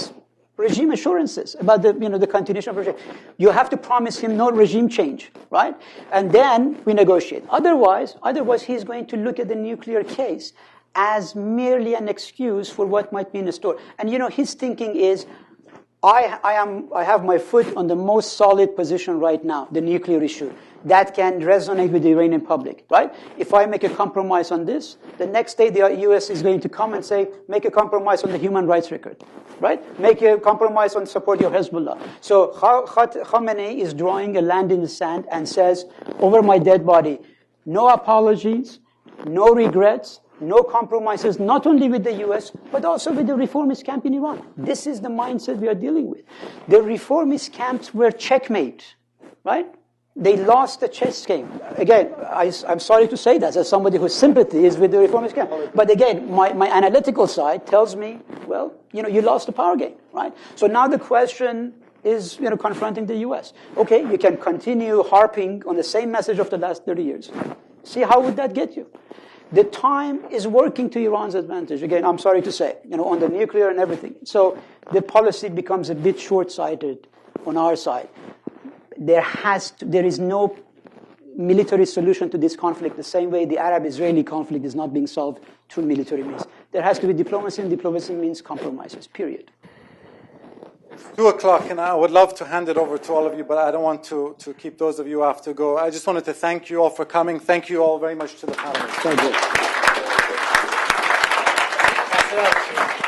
regime assurances about the continuation of regime. You have to promise him no regime change, right? And then we negotiate. Otherwise, he's going to look at the nuclear case as merely an excuse for what might be in store. And his thinking is, I have my foot on the most solid position right now, the nuclear issue. That can resonate with the Iranian public, right? If I make a compromise on this, the next day the U.S. is going to come and say, make a compromise on the human rights record, right? Make a compromise on support of Hezbollah. So Khamenei is drawing a line in the sand and says, over my dead body, no apologies, no regrets, no compromises, not only with the U.S., but also with the reformist camp in Iran. This is the mindset we are dealing with. The reformist camps were checkmate, right? They lost the chess game. Again, I'm sorry to say that as somebody whose sympathy is with the reformist camp. But again, my analytical side tells me, well, you lost the power game, right? So now the question is, confronting the U.S. Okay, you can continue harping on the same message of the last 30 years. See, how would that get you? The time is working to Iran's advantage. Again, I'm sorry to say, on the nuclear and everything. So the policy becomes a bit short-sighted on our side. There is no military solution to this conflict the same way the Arab-Israeli conflict is not being solved through military means. There has to be diplomacy, and diplomacy means compromises, period. 2:00, and I would love to hand it over to all of you, but I don't want to keep those of you who have to go. I just wanted to thank you all for coming. Thank you all very much to the panelists. Thank you.